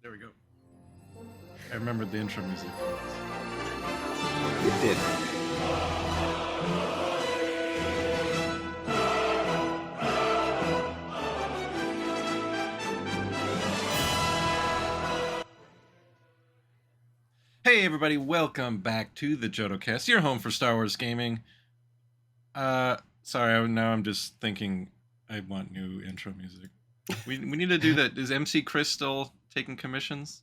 There we go. I remembered the intro music. You did. Hey everybody, welcome back to the Jodo Cast, your home for Star Wars gaming. Sorry, now I'm just thinking I want new intro music. We need to do that. Is MC Chris still taking commissions?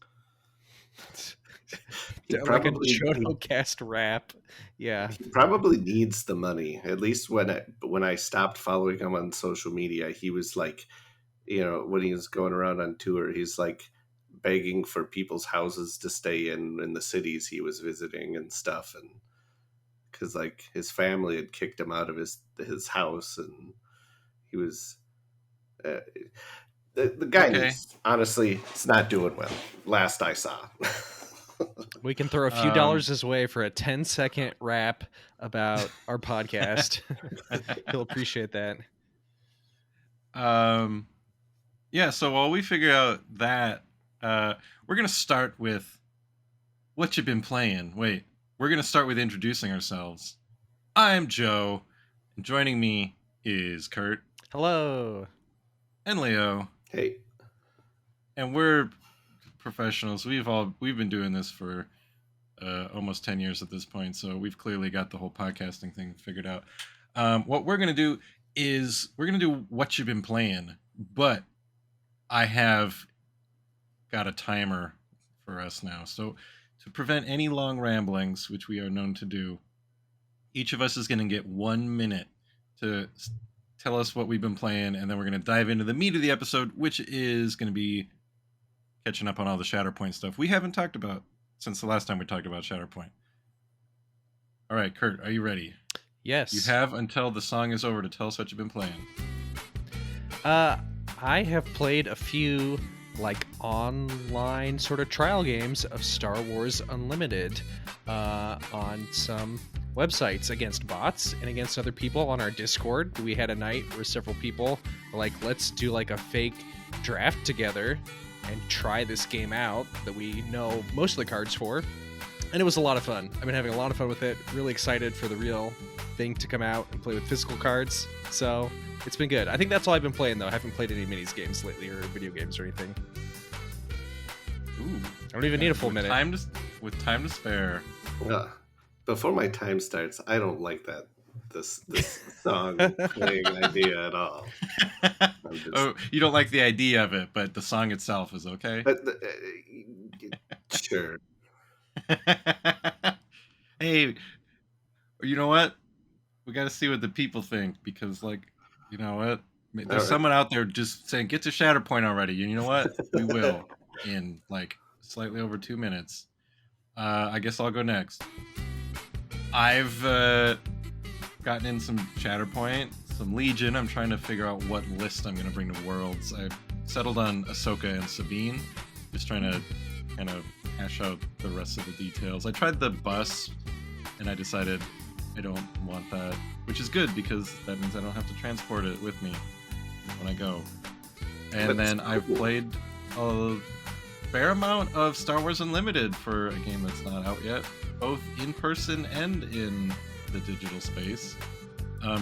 Like a Jodo Cast rap. Yeah. He probably needs the money. At least when I stopped following him on social media, he was like, when he was going around on tour, he's like begging for people's houses to stay in the cities he was visiting and stuff, and because like his family had kicked him out of his house, and he was the guy. Okay. Honestly, it's not doing well. Last I saw. We can throw a few dollars his way for a 10-second rap about our podcast. He'll appreciate that. Yeah, so while we figure out that, we're going to start with what you've been playing. Wait, we're going to start with introducing ourselves. I'm Joe, and joining me is Kurt. Hello. And Leo. Hey. And we're professionals. We've been doing this for almost 10 years at this point, so we've clearly got the whole podcasting thing figured out. What we're going to do is we're going to do what you've been playing, but I have got a timer for us now. So to prevent any long ramblings, which we are known to do, each of us is going to get 1 minute to tell us what we've been playing, and then we're going to dive into the meat of the episode, which is going to be catching up on all the Shatterpoint stuff we haven't talked about since the last time we talked about Shatterpoint. All right, Kurt, are you ready? Yes. You have until the song is over to tell us what you've been playing. I have played a few like online sort of trial games of Star Wars Unlimited on some websites against bots and against other people on our Discord. We had a night where several people were like, let's do like a fake draft together and try this game out that we know most of the cards for. And it was a lot of fun. I've been having a lot of fun with it. Really excited for the real thing to come out and play with physical cards. So it's been good. I think that's all I've been playing, though. I haven't played any minis games lately or video games or anything. Ooh, I don't even need a full minute. With time to spare. Before my time starts, I don't like this song playing idea at all. Oh, you don't like the idea of it, but the song itself is okay? Sure. Hey, you know what? We got to see what the people think, because, like, you know what? There's someone out there just saying, get to Shatterpoint already. And you know what? We will in, like, slightly over 2 minutes. I guess I'll go next. I've gotten in some Shatterpoint, some Legion. I'm trying to figure out what list I'm going to bring to Worlds. I've settled on Ahsoka and Sabine. Just trying to kind of hash out the rest of the details. I tried the bus, and I decided I don't want that, which is good because that means I don't have to transport it with me when I go. And then I've played a fair amount of Star Wars Unlimited for a game that's not out yet, both in person and in the digital space,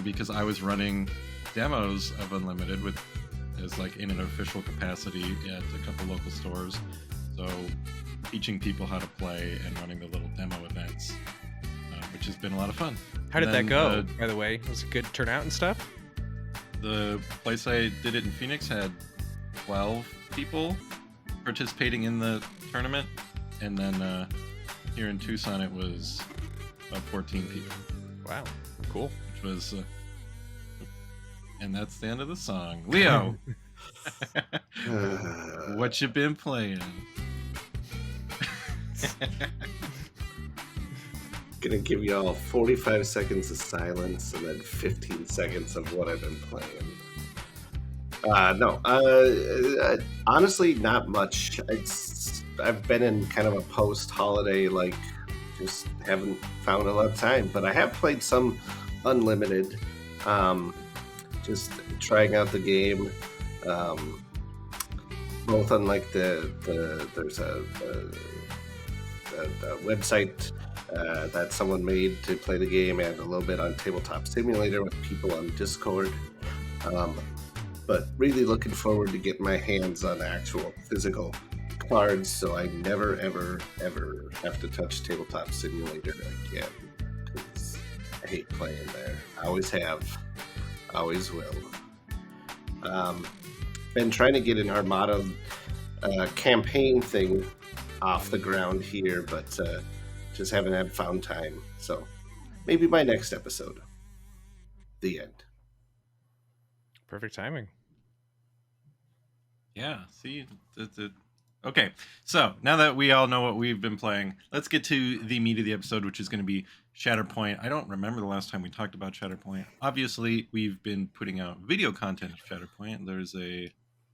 because I was running demos of Unlimited as like in an official capacity at a couple local stores. So teaching people how to play and running the little demo events, which has been a lot of fun. How did that go, by the way? Was it good turnout and stuff? The place I did it in Phoenix had 12 people participating in the tournament, and then here in Tucson it was about 14 people. Wow, cool. Which was, and that's the end of the song. Leo, what you been playing? Gonna give you all 45 seconds of silence and then 15 seconds of what I've been playing. Honestly, not much. I've been in kind of a post-holiday, like, just haven't found a lot of time. But I have played some Unlimited, just trying out the game. both on like there's a website that someone made to play the game, and a little bit on Tabletop Simulator with people on Discord. Um, but really looking forward to getting my hands on actual physical cards, so I never, ever, ever have to touch Tabletop Simulator again. Because I hate playing there. I always have, always will. Been trying to get an Armada campaign thing off the ground here, but just haven't had found time. So maybe my next episode. The end. Perfect timing. Yeah, see, okay. So now that we all know what we've been playing, let's get to the meat of the episode, which is going to be Shatterpoint. I don't remember the last time we talked about Shatterpoint. Obviously, we've been putting out video content of Shatterpoint. There's a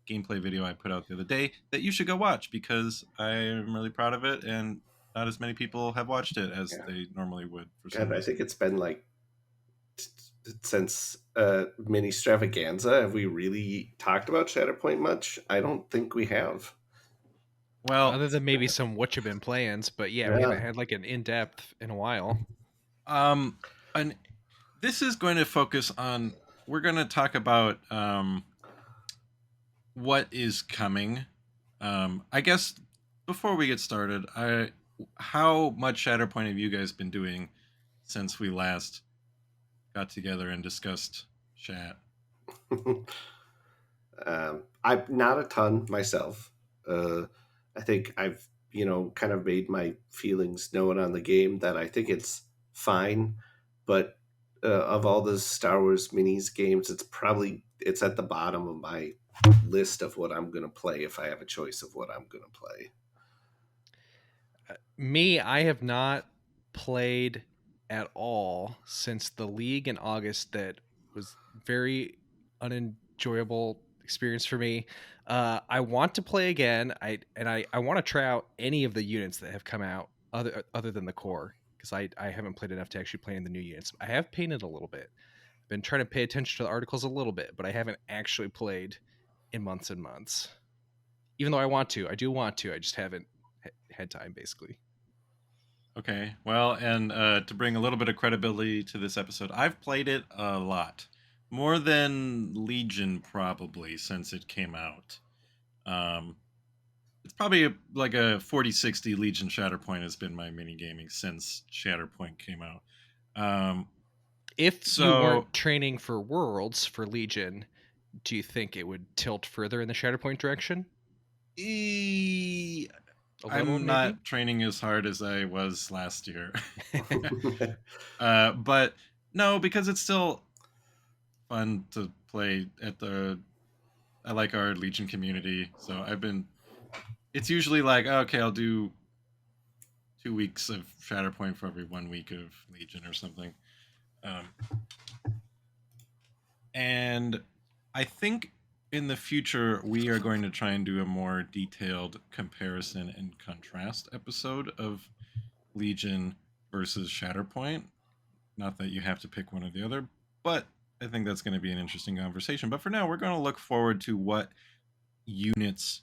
gameplay video I put out the other day that you should go watch because I'm really proud of it, and not as many people have watched it as they normally would. For some God, I reason. think it's been like since Mini Stravaganza. Have we really talked about Shatterpoint much? I don't think we have. Well, Other than maybe some what you've been playing, but yeah, we haven't had like an in-depth in a while. and this is going to focus on. We're going to talk about what is coming. I guess before we get started, how much Shatterpoint have you guys been doing since we last got together and discussed Shat? I'm not a ton myself. I think I've kind of made my feelings known on the game that I think it's fine, but of all the Star Wars minis games, it's at the bottom of my list of what I'm gonna play if I have a choice of what I'm gonna play. Me, I have not played at all since the League in August. That was very unenjoyable experience for me. I want to play again. I want to try out any of the units that have come out other than the core, because I haven't played enough to actually play in the new units. I have painted a little bit. I've been trying to pay attention to the articles a little bit, but I haven't actually played in months and months. Even though I do want to. I just haven't had time, basically. Okay, well, and to bring a little bit of credibility to this episode, I've played it a lot. More than Legion, probably, since it came out. Um, it's probably like a 40-60 Legion Shatterpoint has been my mini gaming since Shatterpoint came out. If you weren't training for Worlds for Legion, do you think it would tilt further in the Shatterpoint direction? I'm not training as hard as I was last year. But no, because it's still fun to play I like our Legion community, so it's usually like, okay, I'll do 2 weeks of Shatterpoint for every 1 week of Legion or something. And I think in the future we are going to try and do a more detailed comparison and contrast episode of Legion versus Shatterpoint. Not that you have to pick one or the other, but I think that's going to be an interesting conversation. But for now, we're going to look forward to what units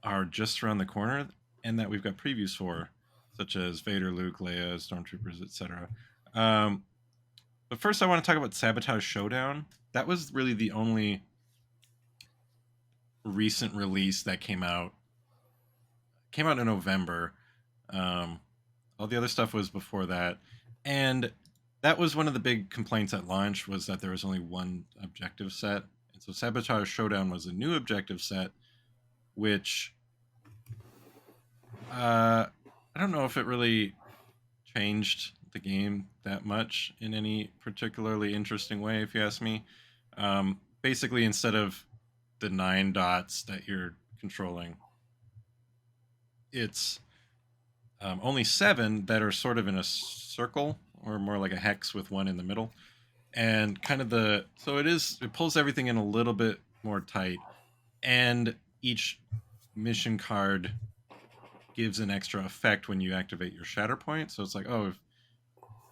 are just around the corner and that we've got previews for, such as Vader, Luke, Leia, Stormtroopers, etc. But first, I want to talk about Sabotage Showdown. That was really the only recent release that came out. Came out in November. All the other stuff was before that, and that was one of the big complaints at launch, was that there was only one objective set. And so Sabotage Showdown was a new objective set, which I don't know if it really changed the game that much in any particularly interesting way, if you ask me. Basically, instead of the 9 dots that you're controlling, it's only 7 that are sort of in a circle, or more like a hex with 1 in the middle. And kind of it pulls everything in a little bit more tight, and each mission card gives an extra effect when you activate your Shatterpoint. So it's like, oh, if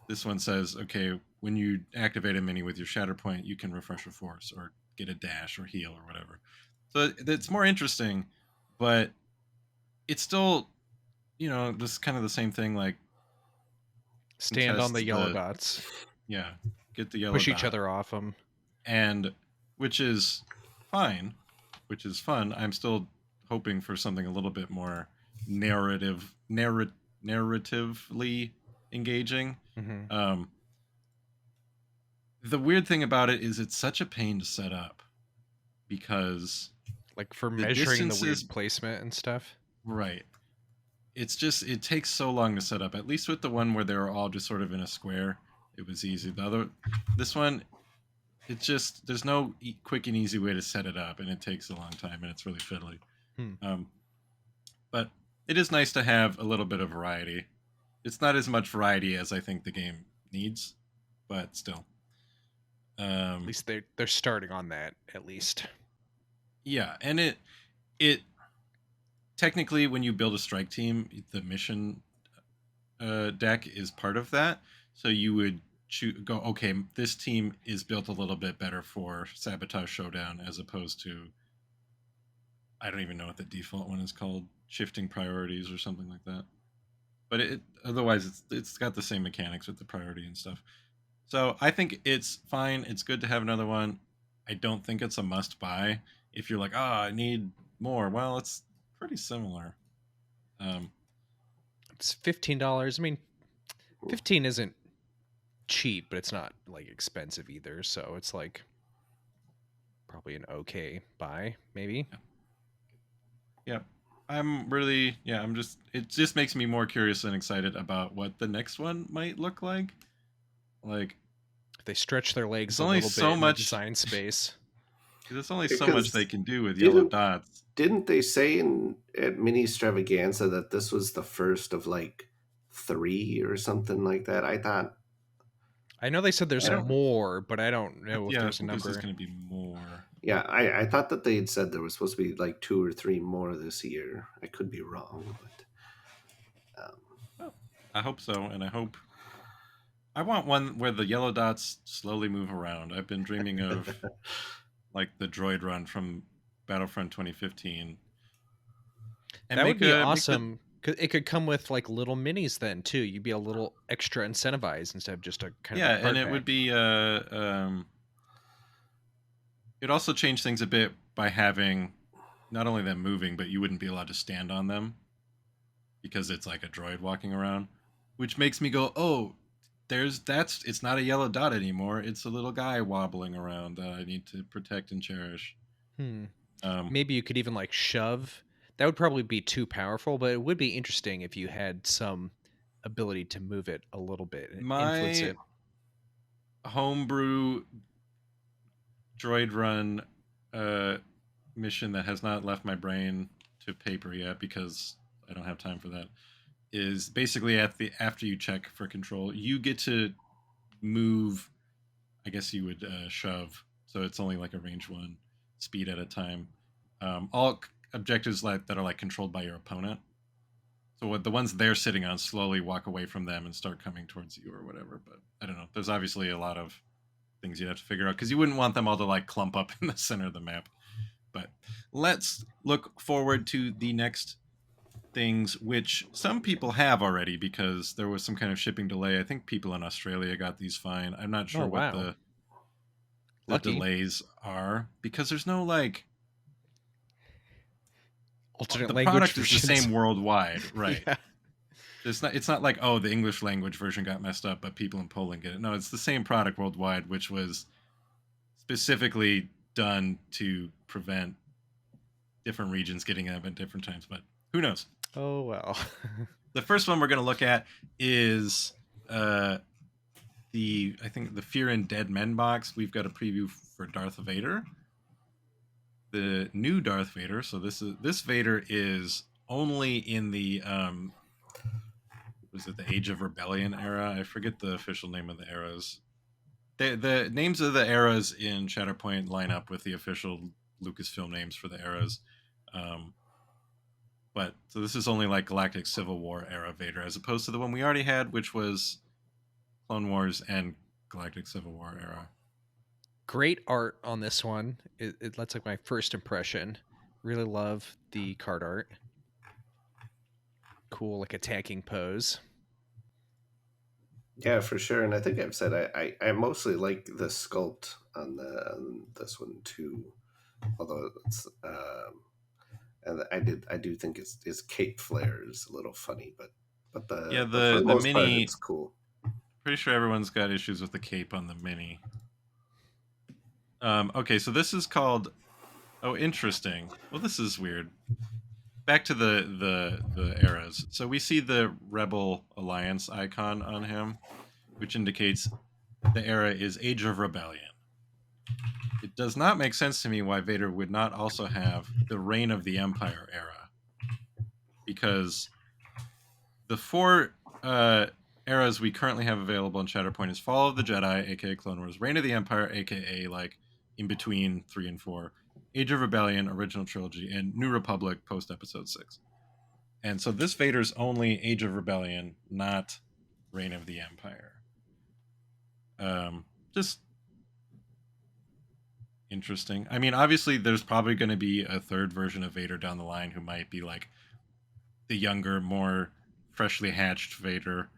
this one says, okay, when you activate a mini with your Shatterpoint, you can refresh a force or get a dash or heal or whatever. So it's more interesting, but it's still, just kind of the same thing. Like Stand on the contest yellow the dots, yeah, get the yellow push each dot, other off them. and which is fine, which is fun. I'm still hoping for something a little bit more narratively engaging. Hmm. Um, the weird thing about it is it's such a pain to set up because Like for the measuring the distances, weird placement and stuff. right, it's just it takes so long to set up. At least with the one where they were all just sort of in a square, it was easy. This one, it's just there's no quick and easy way to set it up, and it takes a long time, and it's really fiddly. Hmm. Um, but it is nice to have a little bit of variety. It's not as much variety as I think the game needs, but still. At Um, least they're starting on that at least. yeah, and it technically when you build a strike team, the mission deck is part of that. So you would go, okay, this team is built a little bit better for Sabotage Showdown as opposed to, I don't even know what the default one is called, shifting priorities or something like that. But otherwise it's got the same mechanics with the priority and stuff. So I think it's fine. It's good to have another one. I don't think it's a must buy. If you're like, oh, I need more, well, it's pretty similar. Um, It's $15. I mean, 15 isn't cheap, but it's not like expensive either. So it's like probably an okay buy, maybe. yeah, I'm just, it just makes me more curious and excited about what the next one might look like. Like, If they stretch their legs there's a only little so bit in the much, design space. there's only so much they Because can do with yellow didn't dots. didn't they say in at Mini Stravaganza that this was the first of like three or something like that? I thought. I know they said I there's don't, more, but I don't know if yeah, I there's a think there's just number. going to be more. Yeah, I thought that they had said there was supposed to be like two or three more this year. I could be wrong, but Well, I hope so, and I want one where the yellow dots slowly move around. I've been dreaming of like the droid run from Battlefront 2015, and That would make be a make the awesome. It could come with like little minis then too. You'd be a little extra incentivized instead of just a kind of a yeah, and card it would pack. be it also changed things a bit by having not only them moving, but you wouldn't be allowed to stand on them because it's like a droid walking around, which makes me go, oh, that's it's not a yellow dot anymore. It's a little guy wobbling around that I need to protect and cherish. Hmm. Um, Maybe you could even like shove. That would probably be too powerful, but it would be interesting if you had some ability to move it a little bit and influence my it. homebrew droid run uh, mission that has not left my brain to paper yet because I don't have time for that is basically at the after you check for control, you get to move. I guess you would shove, so it's only like a range one speed at a time. All objectives that are like controlled by your opponent. So what the ones they're sitting on slowly walk away from them and start coming towards you or whatever. But I don't know. There's obviously a lot of things you'd have to figure out because you wouldn't want them all to like clump up in the center of the map. But let's look forward to the next things, which some people have already because there was some kind of shipping delay. I think people in Australia got these fine. I'm not Oh sure what wow, the lucky delays are because there's no like alternate the language product is the versions. same worldwide, right? Yeah. It's not like, oh, the English language version got messed up but people in Poland get it. No, it's the same product worldwide, which was specifically done to prevent different regions getting them at different times, but who knows. Oh well. The first one we're going to look at is uh I think the Fear and Dead Men box. We've got a preview for Darth Vader, the new Darth Vader. So this Vader is only in the was it the Age of Rebellion era? I forget the official name of the eras. The names of the eras in Shatterpoint line up with the official Lucasfilm names for the eras. Um, but so this is only like Galactic Civil War era Vader, as opposed to the one we already had, which was Clone Wars and Galactic Civil War era. Great art on this one. That's like my first impression. Really love the card art. Cool, like attacking pose. Yeah, for sure. And I think I've said I mostly like the sculpt on this one too. Although it's and I do think his cape flare is a little funny, but Yeah, the for the the most part mini. it's cool. Pretty sure everyone's got issues with the cape on the mini. Okay, so this is called. Oh, interesting. Well, this is weird. Back to the eras. So we see the Rebel Alliance icon on him, which indicates the era is Age of Rebellion. It does not make sense to me why Vader would not also have the Reign of the Empire era, because the four eras we currently have available in Shatterpoint is Fall of the Jedi, aka Clone Wars, Reign of the Empire, aka like in between 3 and 4, Age of Rebellion, original trilogy, and New Republic post Episode 6. And so this Vader's only Age of Rebellion, not Reign of the Empire. Just interesting. I mean, obviously, there's probably going to be a third version of Vader down the line who might be like the younger, more freshly hatched Vader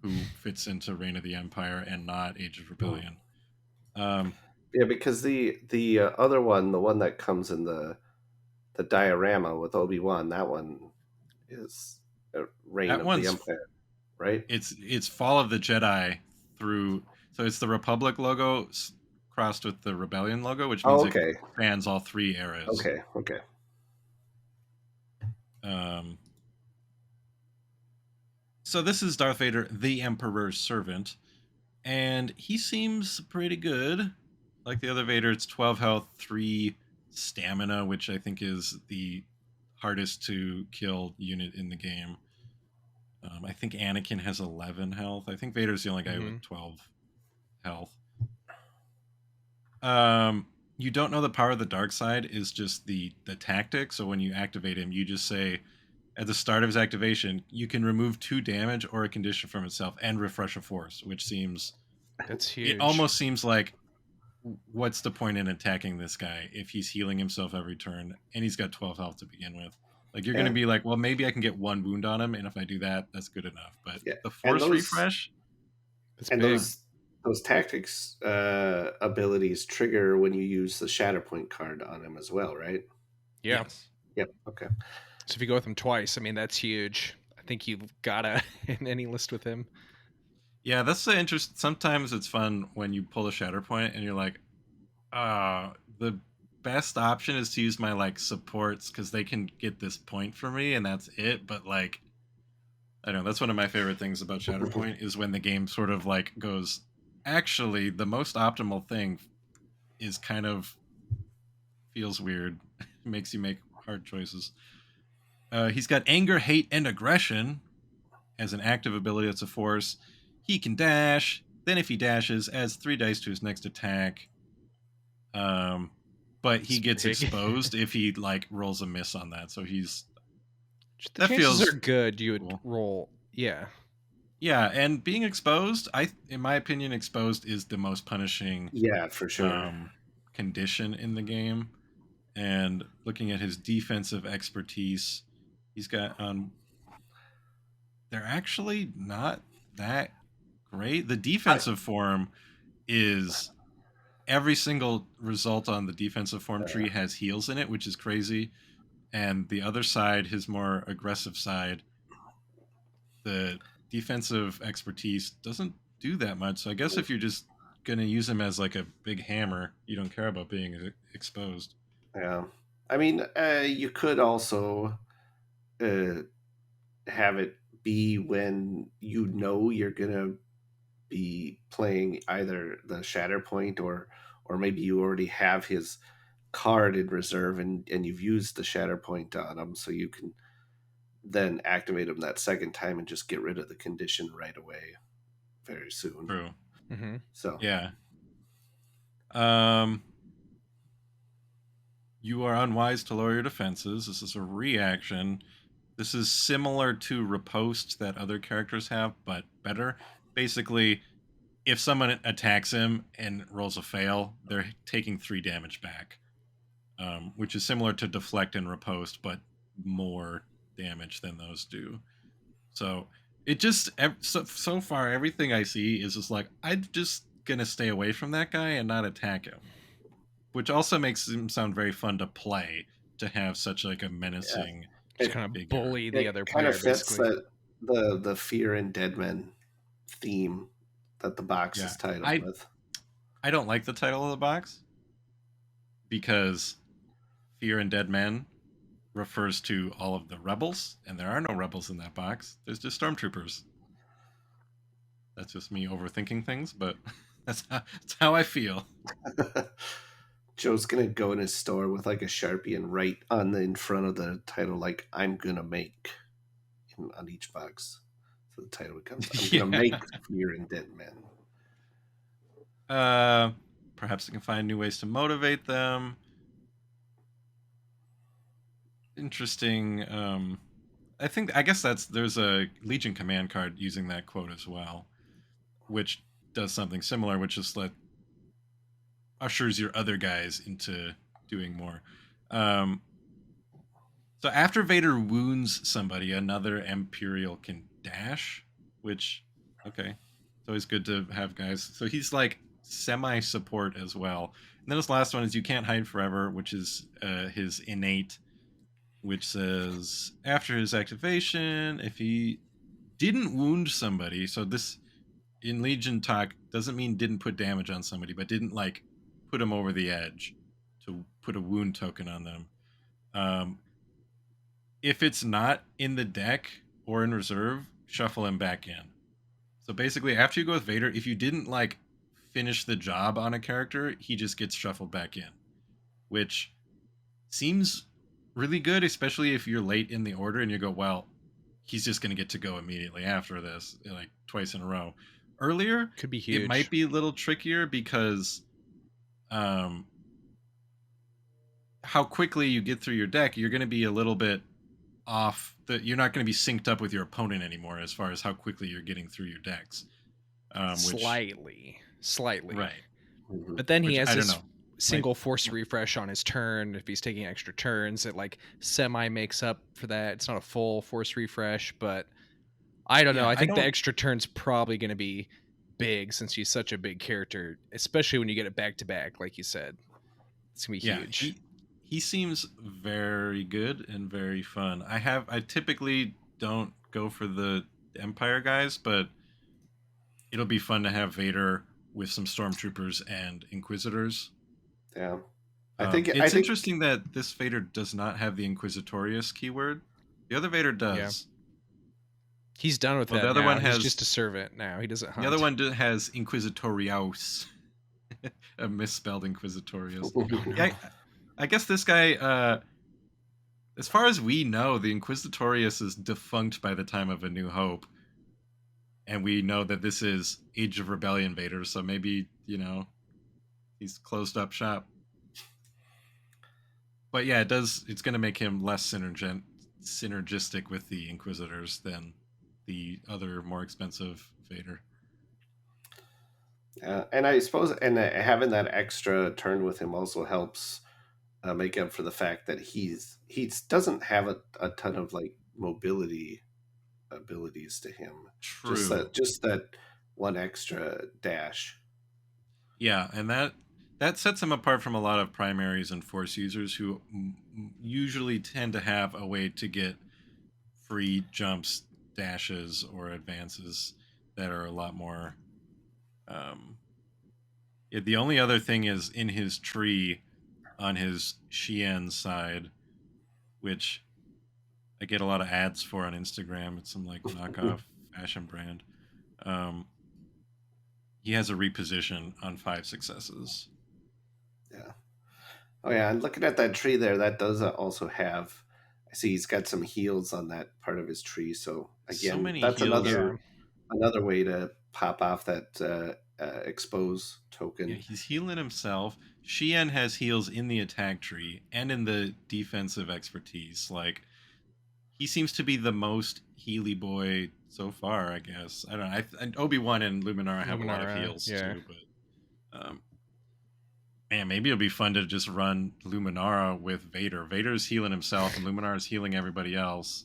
who fits into Reign of the Empire and not Age of Hmm. Rebellion. Um, Yeah, because the other one, the one that comes in the diorama with Obi-Wan, that one is a Reign that of the one's Empire, right? it's Fall of the Jedi through, so it's the Republic logo crossed with the Rebellion logo, which Oh, means it okay, spans all 3 eras. okay. Um, so this is Darth Vader, the Emperor's servant, and he seems pretty good. Like the other Vader, it's 12 health, 3 stamina, which I think is the hardest to kill unit in the game. I think Anakin has 11 health. I think Vader's the only guy Mm-hmm. with 12 health. You don't know the power of the dark side is just the tactic. So when you activate him, you just say at the start of his activation, you can remove 2 damage or a condition from itself and refresh a force, which seems That's it huge. almost seems like what's the point in attacking this guy if he's healing himself every turn and he's got 12 health to begin with? Like you're going to Yeah, be like, well, maybe I can get 1 wound on him, and if I do that, that's good enough. But yeah. the And force refresh, That's and big. those tactics abilities trigger when you use the Shatterpoint card on him as well, right? Yeah. yes. Yep. Okay. So if you go with him twice, I mean that's huge. I think you've gotta in any list with him. Yeah, that's the interest. Sometimes it's fun when you pull a Shatterpoint and you're like, the best option is to use my like supports because they can get this point for me and that's it. But like, I don't know, that's one of my favorite things about Shatterpoint is when the game sort of like goes, actually, the most optimal thing is kind of feels weird. Makes you make hard choices. He's got anger, hate, and aggression as an active ability that's a force. He can dash. Then, if he dashes, adds 3 dice to his next attack. But he It's gets big. exposed if he like rolls a miss on that. So The that chances feels are good you would cool. roll. Yeah. Yeah, and being exposed, in my opinion, exposed is the most punishing Yeah, for sure. condition in the game. And looking at his defensive expertise, he's got they're actually not that great. The I, defensive form is every single result on the defensive form uh, tree has heals in it, which is crazy. And the other side, his more aggressive side, the defensive expertise doesn't do that much. So I guess if you're just going to use him as like a big hammer, you don't care about being exposed. yeah. I mean, you could also uh, have it be when you know you're gonna be playing either the Shatterpoint or maybe you already have his card in reserve and you've used the Shatterpoint on him, so you can then activate him that second time and just get rid of the condition right away very soon. True. Mm-hmm. So Yeah. Um, you are unwise to lower your defenses. This is a reaction. This is similar to riposte that other characters have, but better. Basically, if someone attacks him and rolls a fail, they're taking 3 damage back. which is similar to deflect and riposte, but more damage than those do. So it just so far everything I see is just like I'm just gonna stay away from that guy and not attack him, which also makes him sound very fun to play. To have such like a Yeah. menacing Just It kind of figure. bully the it other kind of player, fits basically. that the fear and dead men theme that the box Yeah, is titled I with. I don't like the title of the box because Fear and Dead Men refers to all of the rebels, and there are no rebels in that box. There's just stormtroopers. That's just me overthinking things, but that's how I feel. Joe's gonna go in his store with like a Sharpie and write on the in front of the title like I'm gonna make on each box. So the title becomes I'm gonna Yeah. make Fear and Dead Men. Uh, Perhaps I can find new ways to motivate them. Interesting. I guess there's a Legion command card using that quote as well, which does something similar, which is like ushers your other guys into doing more. Um, so after Vader wounds somebody, another Imperial can dash, which okay, it's always good to have guys. So he's like semi support as well. And then his last one is you can't hide forever, which is his innate, which says after his activation, if he didn't wound somebody, so this in Legion talk doesn't mean didn't put damage on somebody, but didn't like put them over the edge to put a wound token on them. Um, if it's not in the deck or in reserve, shuffle him back in. So basically, after you go with Vader, if you didn't like finish the job on a character, he just gets shuffled back in, which seems really good, especially if you're late in the order and you go, well, he's just going to get to go immediately after this, like twice in a row. Earlier, Could be it might huge. be a little trickier because um, how quickly you get through your deck, you're going to be a little bit off. You're not going to be synced up with your opponent anymore as far as how quickly you're getting through your decks. Slightly. Right, Mhm. But then he which has I don't his know. Might single force refresh on his turn. If he's taking extra turns, it like semi makes up for that. It's not a full force refresh, but I don't know. yeah, I I think the don't. extra turn's probably going to be big since he's such a big character, especially when you get it back to back, like you said. It's going to be Yeah, huge. he seems very good and very fun. I typically don't go for the Empire guys, but it'll be fun to have Vader with some stormtroopers and Inquisitors. Yeah. I It's think interesting that this Vader does not have the Inquisitorius keyword. The other Vader Yeah. does. He's done with Well, the that other now. one He's just has a servant now. He doesn't the other hunt. one has Inquisitorius, a misspelled Inquisitorius. Oh, Yeah, no. I guess this guy. As far as we know, the Inquisitorius is defunct by the time of A New Hope, and we know that this is Age of Rebellion Vader. So maybe he's closed up shop. But yeah, it does. It's going to make him less synergistic with the Inquisitors than the other more expensive Vader. and I suppose having that extra turn with him also helps make up for the fact that he doesn't have a ton of like mobility abilities to him. True. Just that one extra dash. Yeah, and that sets him apart from a lot of primaries and Force users who usually tend to have a way to get free jumps, dashes, or advances that are a lot more. Um, yeah, the only other thing is in his tree on his Xian side, which I get a lot of ads for on Instagram. It's some like knockoff fashion brand. Um, he has a reposition on 5 successes. Yeah. Oh yeah, and looking at that tree there, that does also have. I see he's got some heals on that part of his tree. So So again, many that's heals. Yeah. another way to pop off that expose Yeah, token. he's healing himself. Xian has heals in the attack tree and in the defensive expertise. Like he seems to be the most Healy boy so far. I guess I don't know. And Obi-Wan and Luminara have a lot of Luminara. heals Yeah. too, but Man, maybe it'll be fun to just run Luminara with Vader. Vader's healing himself, and Luminara's healing everybody else.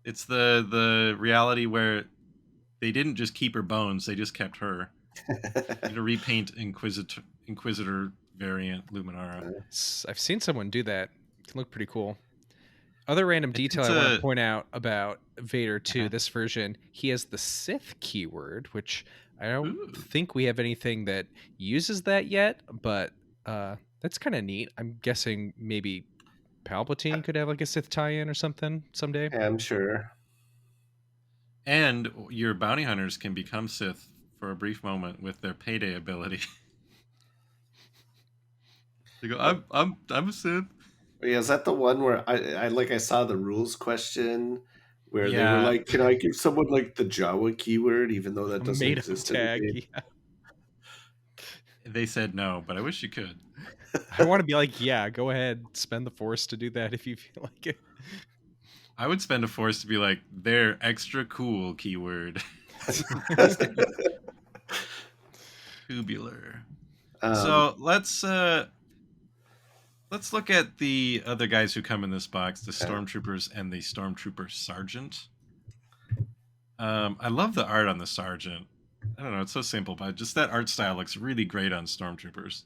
It's the reality where they didn't just keep her bones; they just kept her. You need to repaint Inquisitor variant Luminara. I've seen someone do that. It can look pretty cool. Other random detail It's I want to a point out about Vader 2, uh this version, he has the Sith keyword, which I don't ooh. think we have anything that uses that yet, but that's kind of neat. I'm guessing maybe Palpatine could have like a Sith tie-in or something someday. Yeah, I'm sure. And your bounty hunters can become Sith for a brief moment with their payday ability. They go, Uh, I'm a Sith. Yeah, is that the one where I saw the rules question where they were Yeah, like, "Can I give someone like the Jawa keyword, even though that A doesn't made-up exist in the tag. game?" Yeah. they said no, but I wish you could. I want to be like, yeah, go ahead, spend the force to do that if you feel like it. I would spend a force to be like, they're extra cool keyword. Just kidding. Tubular. um, So let's look at the other guys who come in this box, the okay. stormtroopers and the stormtrooper sergeant. I love the art on the sergeant. I don't know, it's so simple, but just that art style looks really great on stormtroopers.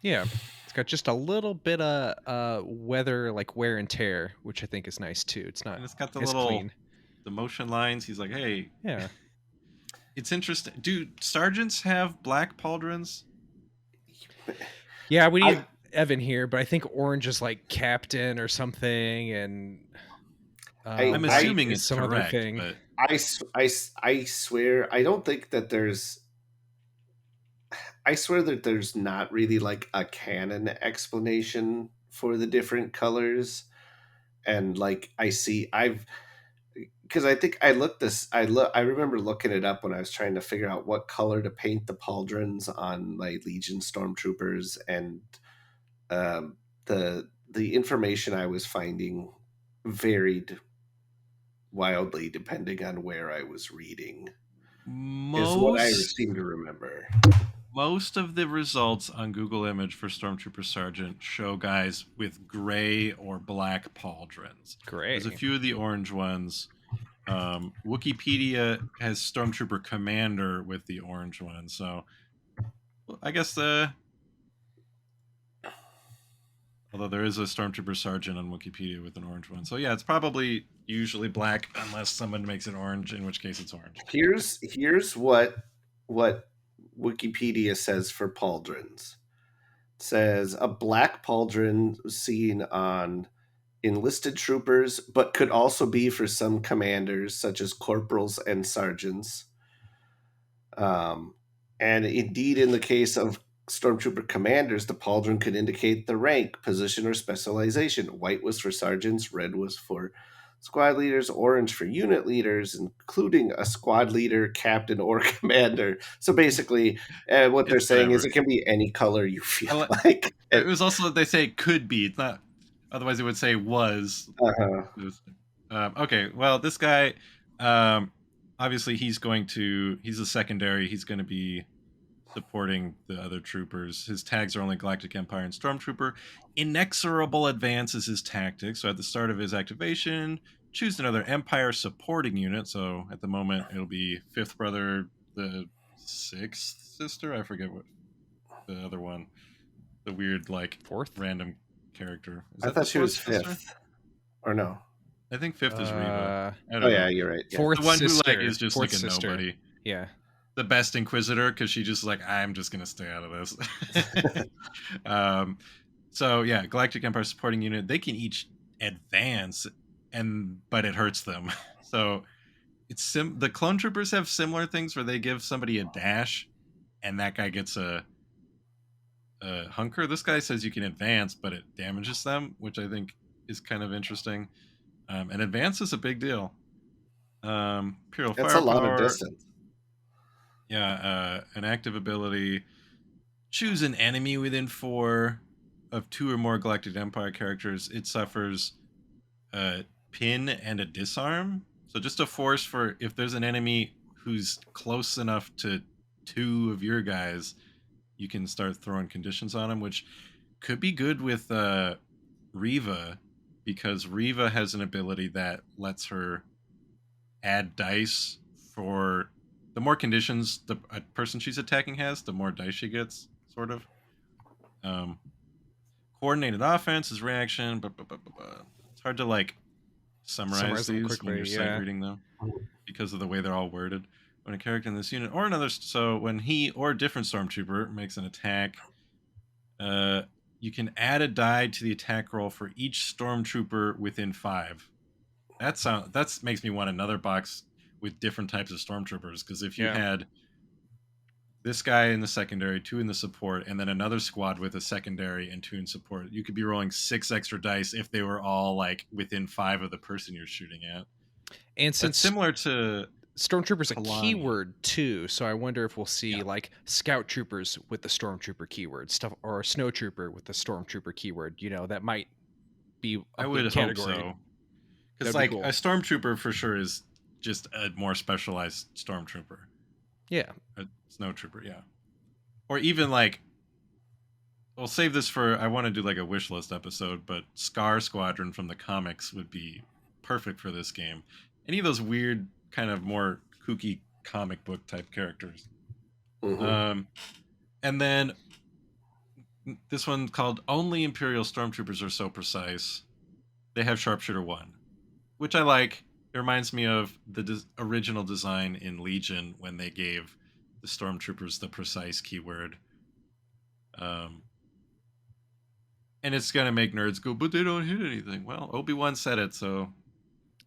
Yeah. It's got just a little bit of weather, like wear and tear, which I think is nice too. It's not And it's got the as little clean. the motion lines. He's like, hey, Yeah. it's interesting. Do sergeants have black pauldrons? Yeah, we I need Evan here, but I think orange is like captain or something, and I I'm white assuming is it's some other correct, thing. but I swear I don't think that there's. I swear that there's not really like a canon explanation for the different colors, and like I've because I think I remember looking it up when I was trying to figure out what color to paint the pauldrons on my Legion stormtroopers, and um, the information I was finding varied wildly depending on where I was reading. Is what I most seem to remember. most of the results on Google Image for Stormtrooper Sergeant show guys with gray or black pauldrons. There's a Gray. few of the orange ones. Wikipedia has Stormtrooper Commander with the orange one, so I guess although there is a Stormtrooper Sergeant on Wikipedia with an orange one, so yeah, it's probably usually black unless someone makes it orange, in which case it's orange. Here's what Wikipedia says for pauldrons. It says a black pauldron seen on enlisted troopers, but could also be for some commanders, such as corporals and sergeants. Um, and indeed, in the case of stormtrooper commanders, the pauldron could indicate the rank, position, or specialization. White was for sergeants, red was for squad leaders, orange for unit leaders, including a squad leader, captain, or commander. So basically, what they're It's saying is whatever. it can be any color you feel I li- like. it was also they say could be. It's not. Otherwise, it would say was. Uh-huh. Okay, well, this guy, um, obviously, he's a secondary. He's going to be supporting the other troopers. His tags are only Galactic Empire and Stormtrooper. Inexorable advance is his tactic. So at the start of his activation, choose another Empire supporting unit. So at the moment, it'll be Fifth Brother, the Sixth Sister. I forget what the other one, the weird, like, Fourth. random character. Is I that the thought she fourth was sister? fifth, or no? I think fifth is Reva. I Oh don't yeah, know. you're right. Yeah. The Fourth one who like sister. is just Fourth like a sister. nobody. Yeah. The best Inquisitor because she just like I'm just gonna stay out of this. um, so yeah, Galactic Empire supporting unit. They can each advance, but it hurts them. So the clone troopers have similar things where they give somebody a dash, and that guy gets a hunker. This guy says you can advance, but it damages them, which I think is kind of interesting. And advance is a big deal. Imperial That's a lot of firepower. distance. Yeah, an active ability. Choose an enemy within 4 of 2 or more Galactic Empire characters. It suffers a pin and a disarm. So just a force for if there's an enemy who's close enough to 2 of your guys, you can start throwing conditions on them, which could be good with Riva, because Riva has an ability that lets her add dice for the more conditions the a person she's attacking has, the more dice she gets, sort of. Um, Coordinated offense is reaction, it's hard to like summarize Summarize them these when you're quickly. sight Yeah. reading them because of the way they're all worded. When a character in this unit or another, so when he or a different stormtrooper makes an attack, uh, you can add a die to the attack roll for each stormtrooper within 5. That makes me want another box with different types of stormtroopers, because if you Yeah. had this guy in the secondary, 2 in the support, and then another squad with a secondary and 2 in support, you could be rolling 6 extra dice if they were all like within 5 of the person you're shooting at. And That's since similar to Stormtrooper's a Kalani. keyword too, so I wonder if we'll Yeah, see like Scout Troopers with the Stormtrooper keyword stuff, or a Snow Trooper with the Stormtrooper keyword. That might be a I would big hope category. so. Because That'd be like a cool. stormtrooper for sure is just a more specialized stormtrooper, Yeah. a snow trooper, yeah. Or even like, we'll save this for, I want to do like a wish list episode, but Scar Squadron from the comics would be perfect for this game. Any of those weird, kind of more kooky comic book type characters. Hmm. Um, and then this one called Only Imperial Stormtroopers Are So Precise. They have Sharpshooter 1, which I like. It reminds me of the original design in Legion when they gave the stormtroopers the precise keyword. Um, and it's gonna make nerds go, but they don't hit anything. Well, Obi-Wan said it, so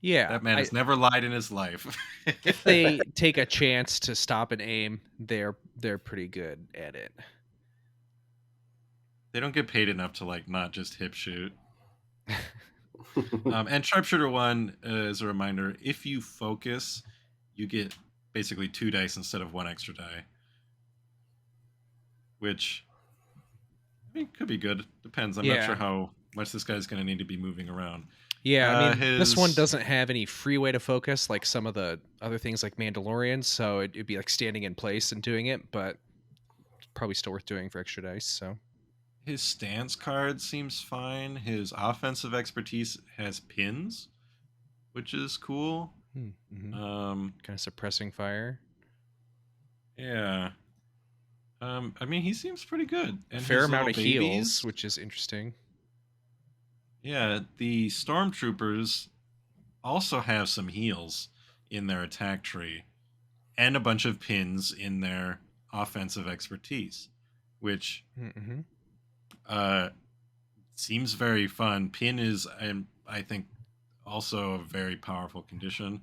Yeah. that man I has never lied in his life. If they take a chance to stop and aim, they're pretty good at it. They don't get paid enough to like not just hip shoot. And Sharpshooter 1, as a reminder, if you focus, you get basically 2 dice instead of 1 extra die, which I mean could be good. Depends. I'm not sure Yeah. how much this guy's going to need to be moving around. Yeah, I mean, this one His doesn't have any free way to focus like some of the other things like Mandalorian, so it'd be like standing in place and doing it, but probably still worth doing for extra dice. So, his stance card seems fine. His offensive expertise has pins, which is cool. mm-hmm. Um, Kind of suppressing fire. yeah. I mean, he seems pretty good. A And fair his amount little of heals, babies, which is interesting. yeah, the stormtroopers also have some heals in their attack tree and a bunch of pins in their offensive expertise, which Mm-hmm. uh, seems very fun. Pin is, I think, also a very powerful condition.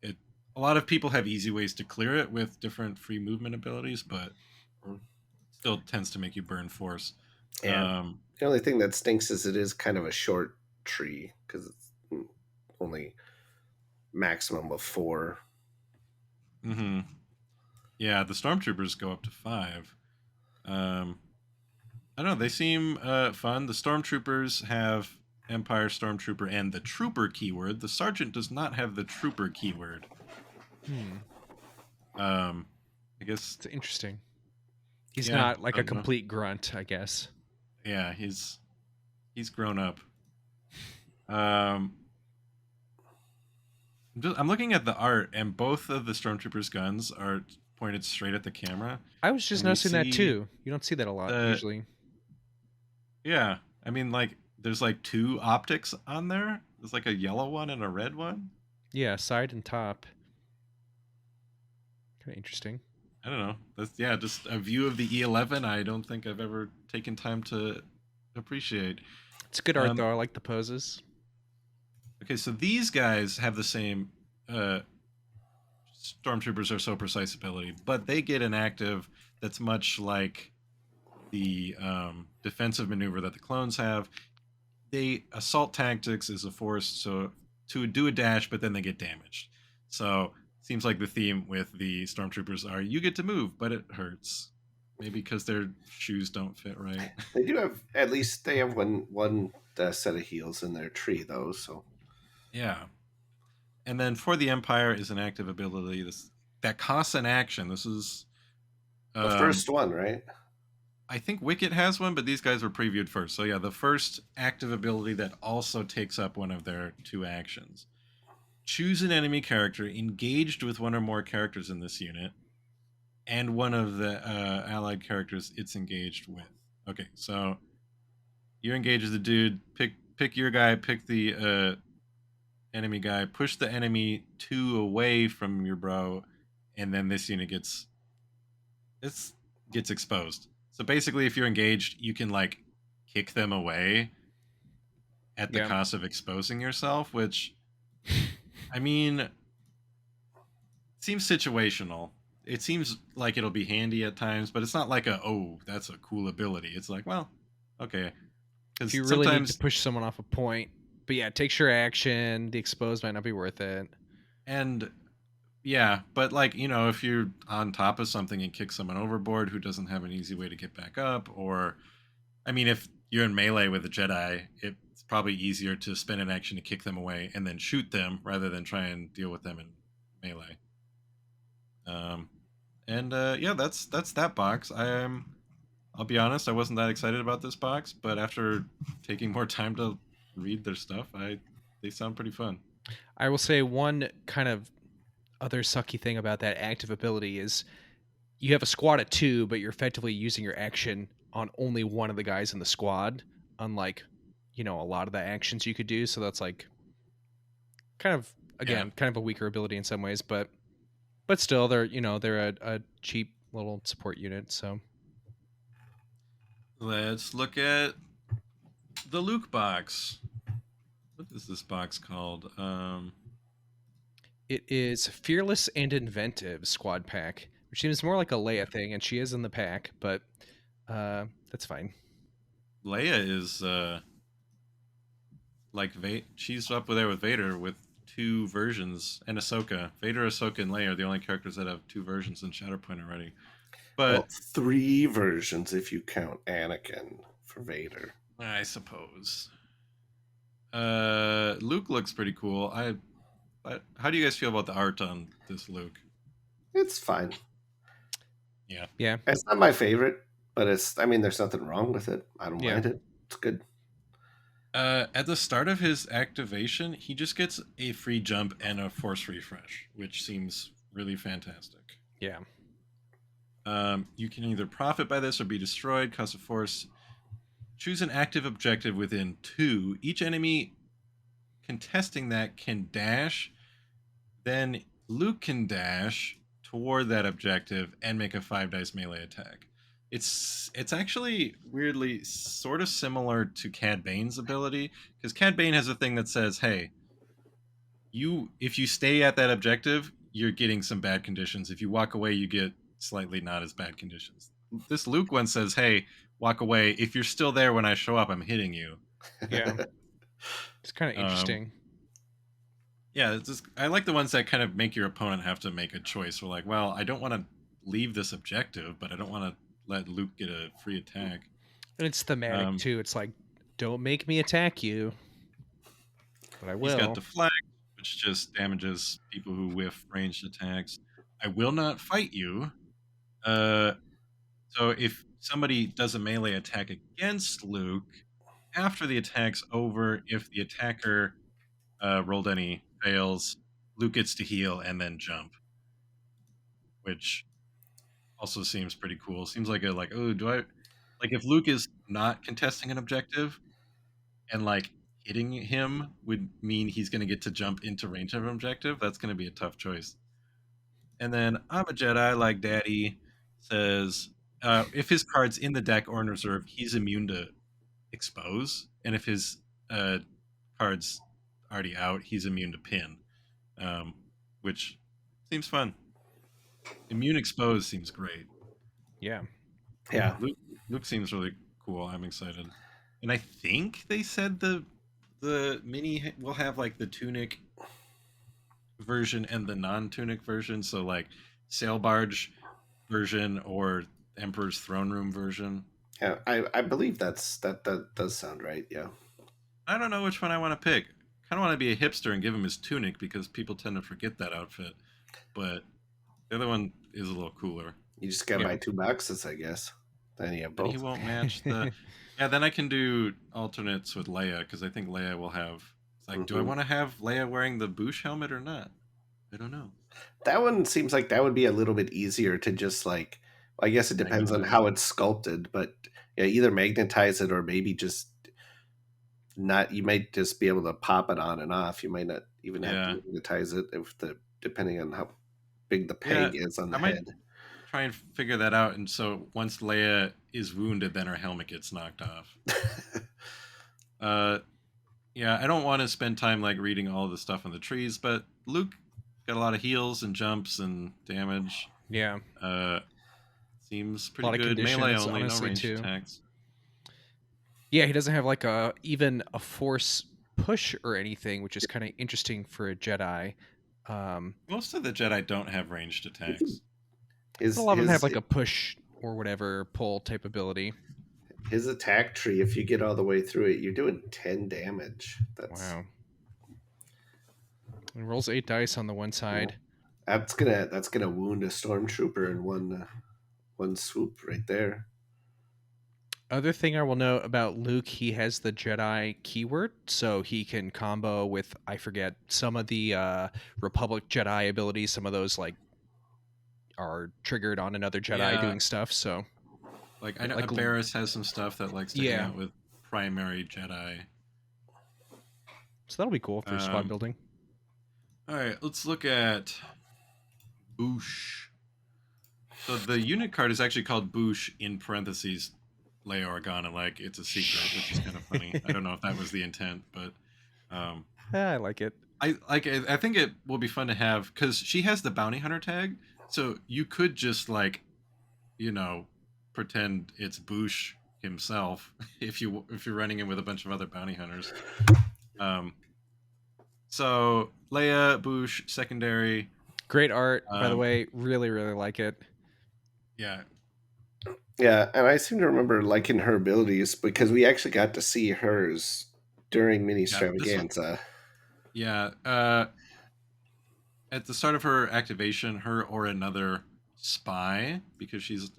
It A lot of people have easy ways to clear it with different free movement abilities, but still tends to make you burn force. Yeah. Um, The only thing that stinks is it is kind of a short tree because it's only maximum of 4. mhm. Yeah, the stormtroopers go up to 5. Um, I don't know. They seem fun. The stormtroopers have Empire Stormtrooper and the Trooper keyword. The Sergeant does not have the Trooper keyword. Um, I guess. It's interesting. He's Yeah, not like I a don't know. complete grunt, I guess. Yeah, he's grown up. Um, I'm looking at the art, and both of the stormtroopers' guns are pointed straight at the camera, I was just and we noticing that see too. You don't see that a lot the usually. yeah. I mean, like there's like 2 optics on there. There's like a yellow one and a red one. Yeah, side and top. Kind of interesting. I don't know. That's yeah, just a view of the E11. I don't think I've ever taken time to appreciate. It's good art Um, though. I like the poses. okay, so these guys have the same uh, stormtroopers are so precise ability, but they get an active that's much like the defensive maneuver that the clones have. They assault tactics is a force, so to do a dash, but then they get damaged. So seems like the theme with the stormtroopers are you get to move, but it hurts. Maybe because their shoes don't fit right. They do have at least they have one set of heals in their tree though. So Yeah. And then for the Empire is an active ability that costs an action. This is the um first one, right? I think Wicket has one, but these guys were previewed first. So yeah, the first active ability that also takes up one of their 2 actions. Choose an enemy character engaged with one or more characters in this unit, and one of the allied characters it's engaged with. Okay, so you engage the dude. Pick your guy. Pick the enemy guy. Push the enemy 2 away from your bro, and then this unit gets exposed. So basically, if you're engaged, you can like kick them away at the Yeah. cost of exposing yourself, which I mean seems situational. It seems like it'll be handy at times, but it's not like that's a cool ability. It's like, well, okay, If because you really need to sometimes push someone off a point, but yeah, it takes your action. The exposed might not be worth it. and yeah, but like if you're on top of something and kick someone overboard who doesn't have an easy way to get back up, or I mean, if you're in melee with a Jedi, it's probably easier to spend an action to kick them away and then shoot them rather than try and deal with them in melee. Um, and yeah, that's that box. I'll be honest, I wasn't that excited about this box, but after taking more time to read their stuff, they sound pretty fun. I will say one kind of other sucky thing about that active ability is you have a squad of 2, but you're effectively using your action on only one of the guys in the squad, unlike a lot of the actions you could do. So that's like kind of Yeah. again kind of a weaker ability in some ways, but still they're a cheap little support unit. So Let's look at the Luke box. What is this box called? it is Fearless and Inventive Squad Pack, which seems more like a Leia thing, and she is in the pack, but that's fine. Leia is she's up there with Vader with 2 versions, and Ahsoka. Vader, Ahsoka, and Leia are the only characters that have 2 versions in Shatterpoint already. Well, But 3 versions if you count Anakin for Vader. I suppose. Luke looks pretty cool. How do you guys feel about the art on this Luke? It's fine. Yeah. It's not my favorite, but there's nothing wrong with it. I don't mind it. It's good. At the start of his activation, he just gets a free jump and a force refresh, which seems really fantastic. Yeah. You can either profit by this or be destroyed. Cost of force. Choose an active objective within 2. Each enemy contesting that can dash. Then Luke can dash toward that objective and make a 5 dice melee attack. It's actually weirdly sort of similar to Cad Bane's ability, because Cad Bane has a thing that says, "Hey, if you stay at that objective, you're getting some bad conditions. If you walk away, you get slightly not as bad conditions." This Luke one says, "Hey, walk away. If you're still there when I show up, I'm hitting you." Yeah. It's kind of interesting. Yeah, I like the ones that kind of make your opponent have to make a choice. We're like, well, I don't want to leave this objective, but I don't want to let Luke get a free attack. And it's thematic too. It's like, don't make me attack you, but I will. He's got deflect, which just damages people who whiff ranged attacks. I will not fight you. So if somebody does a melee attack against Luke, after the attack's over, if the attacker rolled any fails, Luke gets to heal and then jump, which also seems pretty cool. Seems like if Luke is not contesting an objective and like hitting him would mean he's going to get to jump into range of an objective, that's going to be a tough choice. And then I'm a Jedi, like Daddy says, if his card's in the deck or in reserve, he's immune to expose, and if his card's already out, he's immune to pin, which seems fun. Immune expose seems great. Yeah. Yeah. Luke seems really cool. I'm excited. And I think they said the mini will have like the tunic version and the non-tunic version, so like sail barge version or Emperor's throne room version. Yeah, I believe that does sound right. Yeah. I don't know which one I want to pick. Kind of want to be a hipster and give him his tunic because people tend to forget that outfit. But the other one is a little cooler. You just gotta buy 2 boxes, I guess. Then you have Then he both. won't match the. Yeah, then I can do alternates with Leia because I think Leia will have. It's like, do I Hmm. want to have Leia wearing the Boosh helmet or not? I don't know. That one seems like that would be a little bit easier to just like. I guess it depends on Magnetize. how it's sculpted, but yeah, either magnetize it or maybe just not. You might just be able to pop it on and off. You might not even have to Yeah, magnetize it if the depending on how big the yeah. peg is on the I might head. try and figure that out. And so once Leia is wounded, then her helmet gets knocked off. Uh, yeah, I don't want to spend time like reading all the stuff on the trees, but Luke got a lot of heals and jumps and damage. Yeah, Uh, Seems a pretty lot of good. Melee conditions, only, no honestly, ranged too. attacks. Yeah, he doesn't have like a even a force push or anything, which is kind of interesting for a Jedi. Most of the Jedi don't have ranged You can attacks. But a his lot of them have his like a push or whatever pull type ability. his attack tree. If you get all the way through it, you're doing 10 damage. Wow. He rolls 8 dice on the one Yeah, side. that's gonna wound a stormtrooper in one swoop right there. Other thing I will note about Luke, he has the Jedi keyword, so he can combo with, I forget, some of the Republic Jedi abilities. Some of those like are triggered on another Jedi Yeah, doing stuff. So like I know like Barris has some stuff that likes to hang yeah, out with primary Jedi. so that'll be cool for squad Um, building. all right, let's look at Boosh. So the unit card is actually called Boosh in parentheses Leia Organa, like it's a secret, which is kind of funny. I don't know if that was the intent, but um, I like it. I think it will be fun to have because she has the bounty hunter tag, so you could just like you know pretend it's Boosh himself if you're running in with a bunch of other bounty hunters. Um, so Leia Boosh secondary. Great art, by the Um, way. Really, really like it. yeah, Yeah, and I seem to remember liking her abilities because we actually got to see hers during mini yeah. This one, extravaganza. yeah. At the start of her activation, her or another spy, because she's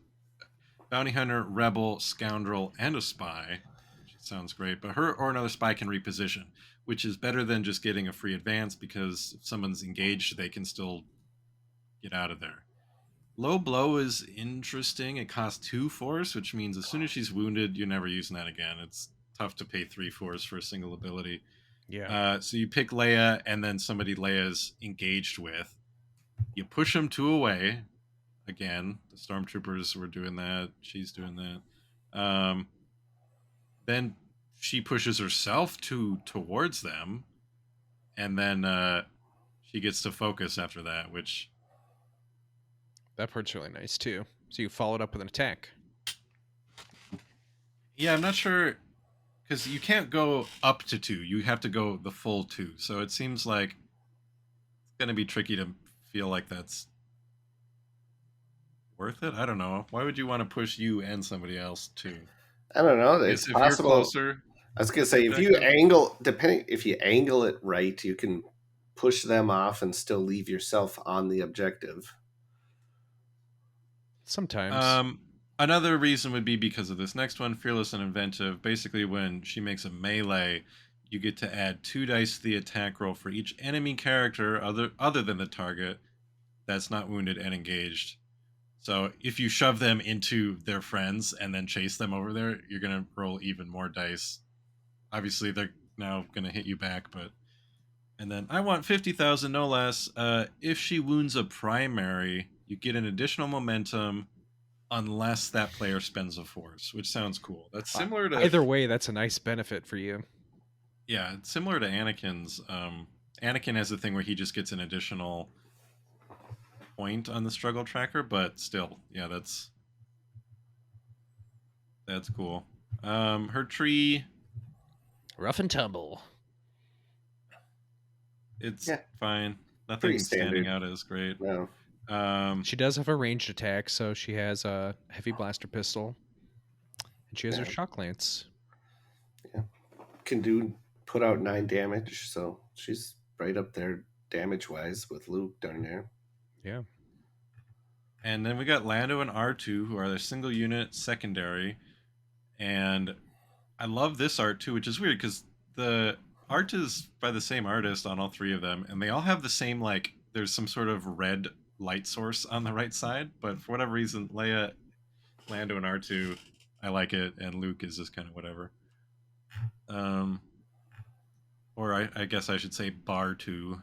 bounty hunter, rebel, scoundrel, and a spy, which sounds great. But her or another spy can reposition, which is better than just getting a free advance because if someone's engaged, they can still get out of there. Low blow is interesting. It costs 2 force, which means as soon as she's wounded, you're never using that again. It's tough to pay 3 force for a single ability. Yeah. So you pick Leia and then somebody Leia's engaged with. You push them 2 away. Again, the stormtroopers were doing that. She's doing that. Then she pushes herself towards them, and then she gets to focus after that. Which, That part's really nice too. So you followed up with an attack. yeah, I'm not sure because you can't go up to 2. You have to go the full 2. So it seems like it's going to be tricky to feel like that's worth it. I don't know. Why would you want to push you and somebody else too? I don't know. I It's guess if you're possible. closer I was gonna to the say if you objective. angle, depending if you angle it right, you can push them off and still leave yourself on the objective. Sometimes. Um, Another reason would be because of this next one, fearless and inventive. Basically, when she makes a melee, you get to add 2 dice to the attack roll for each enemy character other than the target that's not wounded and engaged. So if you shove them into their friends and then chase them over there, you're gonna roll even more dice. Obviously, they're now gonna hit you back, but and then I want 50,000 no less. If she wounds a primary, you get an additional momentum unless that player spends a force, which sounds cool. That's Uh, similar to Either way, that's a nice benefit for you. yeah, it's similar to Anakin's. Anakin has a thing where he just gets an additional point on the struggle tracker, but still, yeah, that's cool. Her tree, Rough and tumble. it's Yeah, fine. pretty Nothing standing standard. out as great. No, She does have a ranged attack, so she has a heavy blaster pistol, and she has her yeah, shock lance. yeah. Can do put out 9 damage, so she's right up there damage wise with Luke darn near. Yeah. And then we got Lando and R2, who are their single unit secondary. And I love this art too, which is weird because the art is by the same artist on all three of them, and they all have the same like. There's some sort of red light source on the right side, but for whatever reason, Leia, Lando, and R2, I like it, and Luke is just kind of whatever. Um, or I guess I should say Bar Two.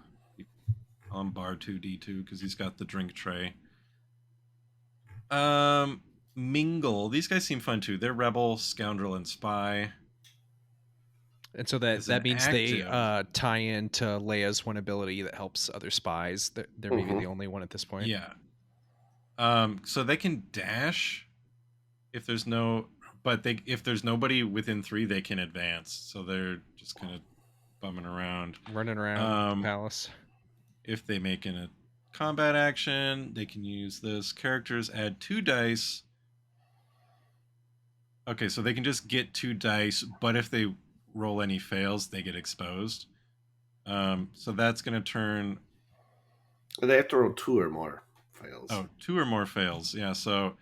Call him Bar Two D2 because he's got the drink tray. Um, Mingle. These guys seem fun too. They're rebel, scoundrel, and spy. And so that As an that means they active, tie into Leia's one ability that helps other spies. They're maybe Hmm. the only one at this point. yeah. So they can dash if there's no, but they if there's nobody within three, they can advance. So they're just kind of bumming around. Running around the Um, palace. if they make in a combat action, they can use this. Characters add 2 dice. Okay, so they can just get 2 dice, but if they roll any fails, they get exposed. So that's going to turn. They have to roll 2 or more fails. Oh, 2 or more fails. Yeah, so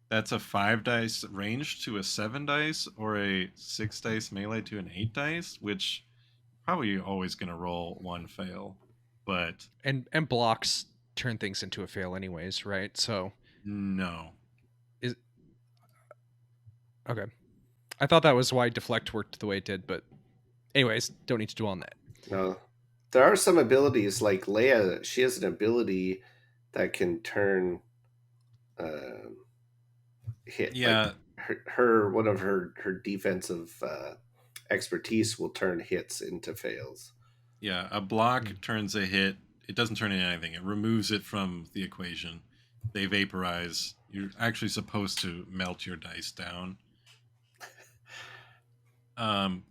that's a 5 dice range to a 7 dice, or a 6 dice melee to an 8 dice, which probably always going to roll one fail. But And blocks turn things into a fail anyways, right? So no. is okay. I thought that was why deflect worked the way it did, but anyways, don't need to dwell on that. No, there are some abilities like Leia. She has an ability that can turn hit like Yeah, her one of her defensive expertise will turn hits into fails. yeah. A block Hmm. turns a hit. It doesn't turn into anything. It removes it from the equation. They vaporize. You're actually supposed to melt your dice down. Um,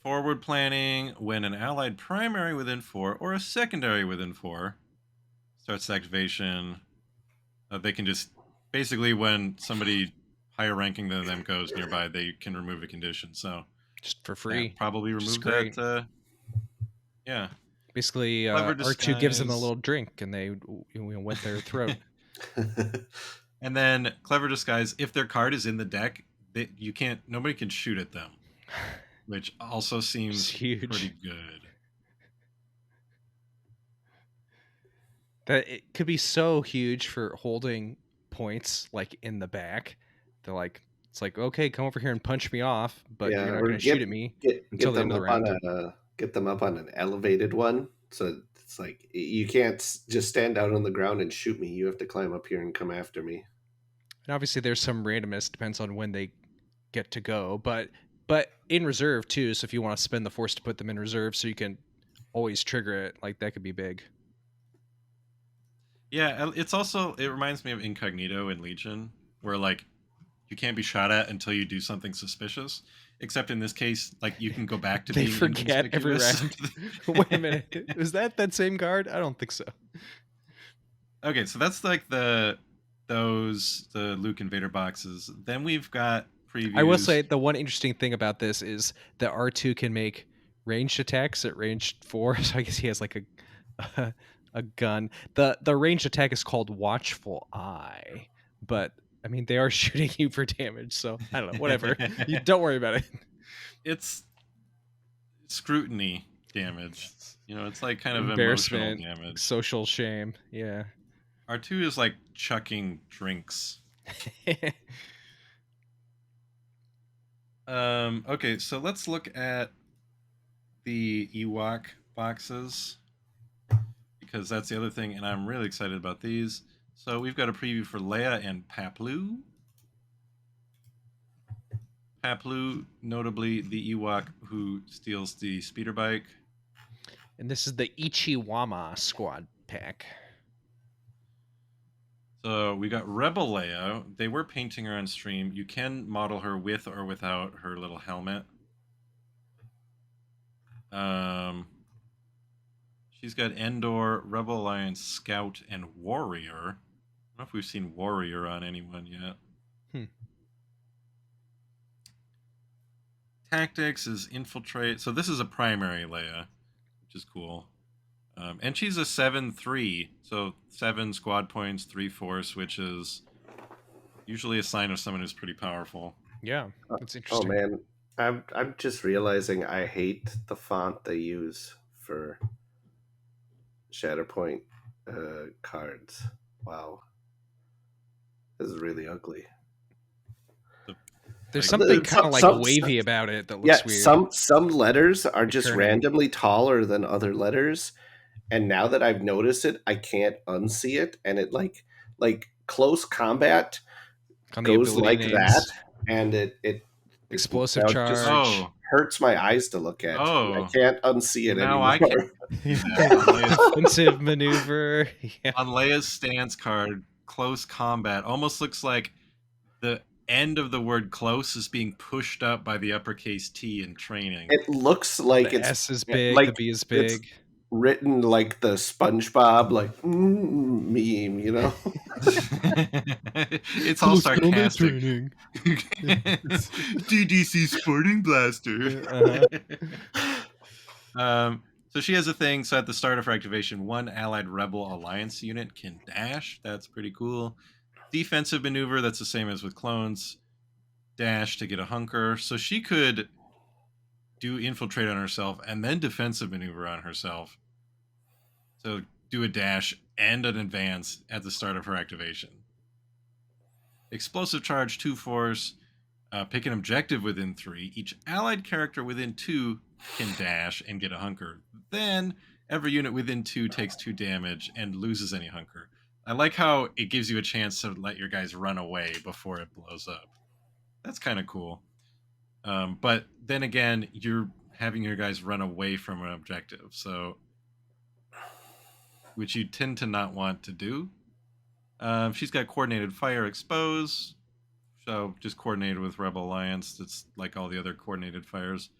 Forward planning: when an allied primary within 4 or a secondary within 4 starts activation, they can just basically when somebody higher ranking than them goes nearby, they can remove a condition. So Just for that free, probably which is removed great. that. Yeah, Basically, clever R2 gives them a disguise, little drink, and they wet their throat. and then clever disguise. If their card is in the deck, you can't. Nobody can shoot at them, which also It's seems pretty huge. good. That it could be so huge for holding points like in the back. They're like, it's like, okay, come over here and punch me off, but Yeah, you're not or going to shoot at me until get the end them of the up on round. a get them up on an elevated one. So it's like you can't just stand out on the ground and shoot me. You have to climb up here and come after me. And obviously, there's some randomness depends on when they get to go, but in reserve too. So if you want to spend the force to put them in reserve, so you can always trigger it, like that could be big. Yeah, it's also it reminds me of Incognito in Legion, where like you can't be shot at until you do something suspicious. Except in this case, like you can go back to They being forget every inconspicuous. round. Wait a minute, is that same card? I don't think so. Okay, so that's like the Luke Invader boxes. Then we've got I will previews. say the one interesting thing about this is that R2 can make ranged attacks at range 4. So I guess he has like a gun. The ranged attack is called Watchful Eye, but I mean they are shooting you for damage. So I don't know. Whatever. You don't worry about it. It's scrutiny damage. It's like kind of emotional Embarrassment, damage. social shame. Yeah. R2 is like chucking drinks. Okay, so let's look at the Ewok boxes because that's the other thing, and I'm really excited about these. So we've got a preview for Leia and Paplu. Paplu, notably the Ewok who steals the speeder bike. And this is the Ichiwama squad pack. So we got Rebel Leia. They were painting her on stream. You can model her with or without her little helmet. Um, she's got Endor, Rebel Alliance, Scout, and Warrior. I don't know if we've seen Warrior on anyone yet. Hmm. Tactics is infiltrate. So this is a primary Leia, which is cool. And she's a 7/3, so 7 squad points, 3 force, which is usually a sign of someone who's pretty powerful. Yeah, that's Oh interesting. man, I'm just realizing I hate the font they use for Shatterpoint cards. Wow, this is really ugly. The, There's like, something kind of like Some, wavy about it that yeah, looks weird. some letters are Like just kerning randomly taller than other letters, and now that I've noticed it, I can't unsee it, and it like close combat on the goes ability like that, names. and it Explosive now just charge. oh, hurts my eyes to look at, and I oh, can't unsee it now I can anymore. see that on Leia's Defensive maneuver. Yeah. on Leia's stance card. Close combat almost looks like the end of the word "close" is being pushed up by the uppercase T in training. It looks like The S is yeah, big, the like B is it's big. written like the SpongeBob meme, you know. It's all Close combat sarcastic. training. DDC Sporting Blaster. Uh-huh. So she has a thing. So at the start of her activation, one allied rebel alliance unit can dash. That's pretty cool. Defensive maneuver. That's the same as with clones. Dash to get a hunker. So she could do infiltrate on herself and then defensive maneuver on herself. So do a dash and an advance at the start of her activation. Explosive charge, 2 force. Pick an objective within 3. Each allied character within 2 can dash and get a hunker. Then every unit within 2 takes 2 damage and loses any hunker. I like how it gives you a chance to let your guys run away before it blows up. That's kind of cool. But then again, you're having your guys run away from an objective, so which you tend to not want to do. She's got coordinated fire expose, so just coordinated with Rebel Alliance. It's like all the other coordinated fires.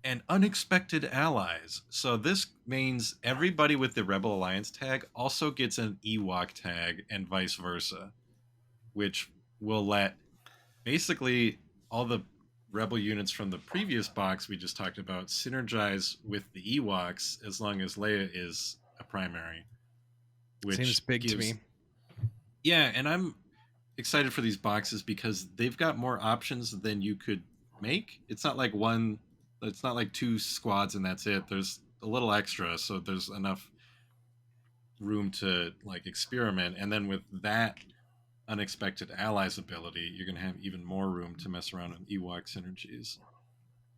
And unexpected allies. So this means everybody with the Rebel Alliance tag also gets an Ewok tag and vice versa, which will let basically all the Rebel units from the previous box we just talked about synergize with the Ewoks as long as Leia is a primary, Seems which big to gives me. yeah, and I'm excited for these boxes because they've got more options than you could make. It's not like one, it's not like 2 squads and that's it. There's a little extra, so there's enough room to like experiment. And then with that unexpected allies ability, you're gonna have even more room to mess around with Ewok synergies.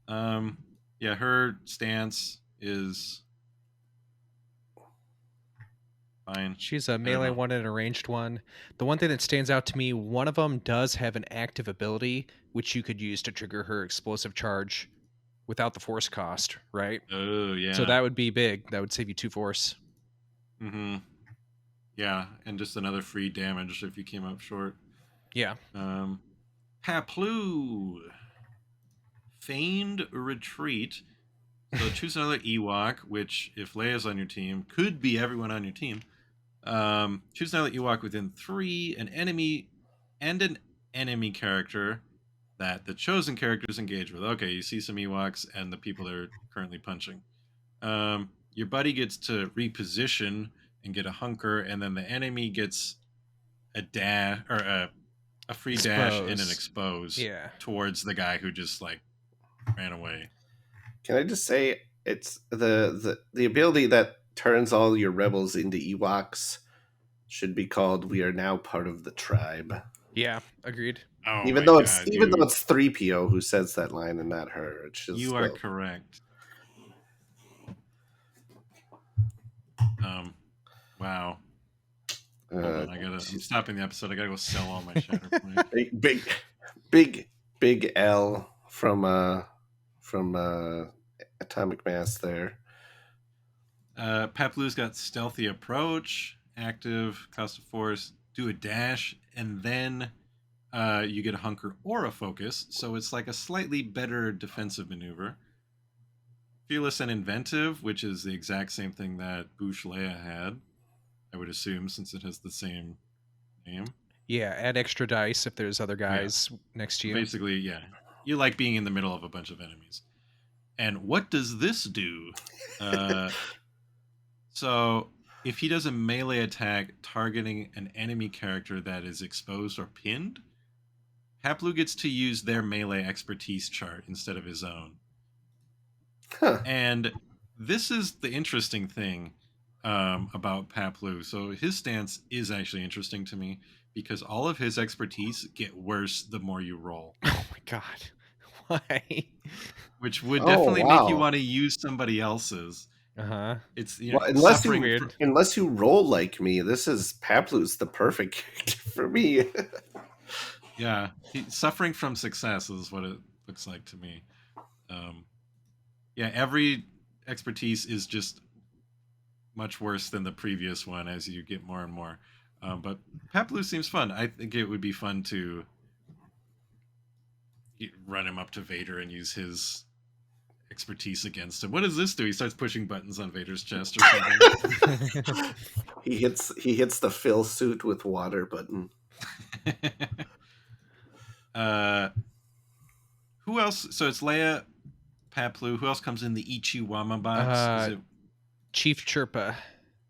Um, yeah, her stance is fine. She's a I don't melee know. one and a ranged one. The one thing that stands out to me, one of them does have an active ability which you could use to trigger her explosive charge without the force cost, right? Oh So yeah. that would be big. That would save you 2 force. Mm-hmm. Yeah, and just another free damage if you came up short. Yeah. Um, Paplu, Feigned Retreat. So choose another Ewok, which, if Leia's on your team, could be everyone on your team. Choose another Ewok within 3, an enemy, and an enemy character that the chosen characters engage with. Okay, you see some Ewoks and the people they're currently punching. Your buddy gets to reposition and get a hunker, and then the enemy gets a dash or a free dash and an Expose. expose Yeah. towards the guy who just like ran away. Can I just say it's the ability that turns all your rebels into Ewoks should be called "We are now part of the tribe." Yeah. Agreed. Oh my god, Even though dude. it's 3PO who says that line and not her, it should You are still. correct. Um wow. Hold on, I'm She's stopping the episode. I gotta go sell all my Shatterpoint. big L from Atomic Mass there. Paplu's got stealthy approach, active, cost of force, do a dash, and then you get a hunker or a focus. So it's like a slightly better defensive maneuver. Fearless and inventive, which is the exact same thing that Bouche Leia had, I would assume, since it has the same name. Yeah. Add extra dice if there's other Yeah. guys next to So you. basically, yeah, you like being in the middle of a bunch of enemies. And what does this do? So if he does a melee attack targeting an enemy character that is exposed or pinned, Haplu gets to use their melee expertise chart instead of his own. Huh. And this is the interesting thing about Paplu. So his stance is actually interesting to me because all of his expertise get worse the more you roll, Oh my god. Why? which would Oh, definitely make you wow. want to use somebody else's. Uh-huh. It's Well, That's suffering. weird. unless you roll like me, this is Paplu's the perfect character for me. Yeah, suffering from success is what it looks like to me. Um, yeah, every expertise is just much worse than the previous one as you get more and more. But Paplu seems fun. I think it would be fun to run him up to Vader and use his expertise against him. What does this do? He starts pushing buttons on Vader's chest or something. He hits the fill suit with water button. uh, who else? So it's Leia, Paplu. Who else comes in the Ichiwama box? Is it Chief Chirpa.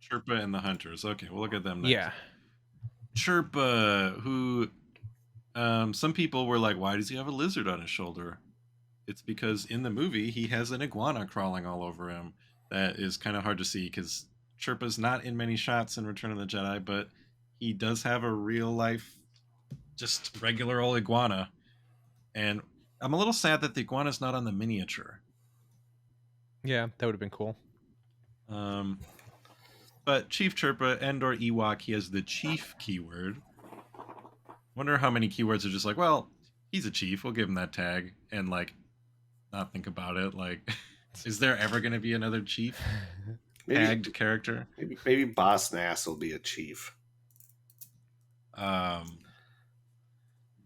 Chirpa and the Hunters? Okay, we'll look at them next. Yeah. Chirpa, who some people were like, why does he have a lizard on his shoulder? It's because in the movie he has an iguana crawling all over him. That is kind of hard to see because Chirpa's not in many shots in Return of the Jedi, but he does have a real life, just regular old iguana. And I'm a little sad that the iguana's not on the miniature. Yeah, that would have been cool. But Chief Chirpa and or Ewok, he has the chief keyword. Wonder how many keywords are just like, well, he's a chief, we'll give him that tag, and like not think about it. Like, is there ever going to be another chief tagged character? Maybe Boss Nass will be a chief.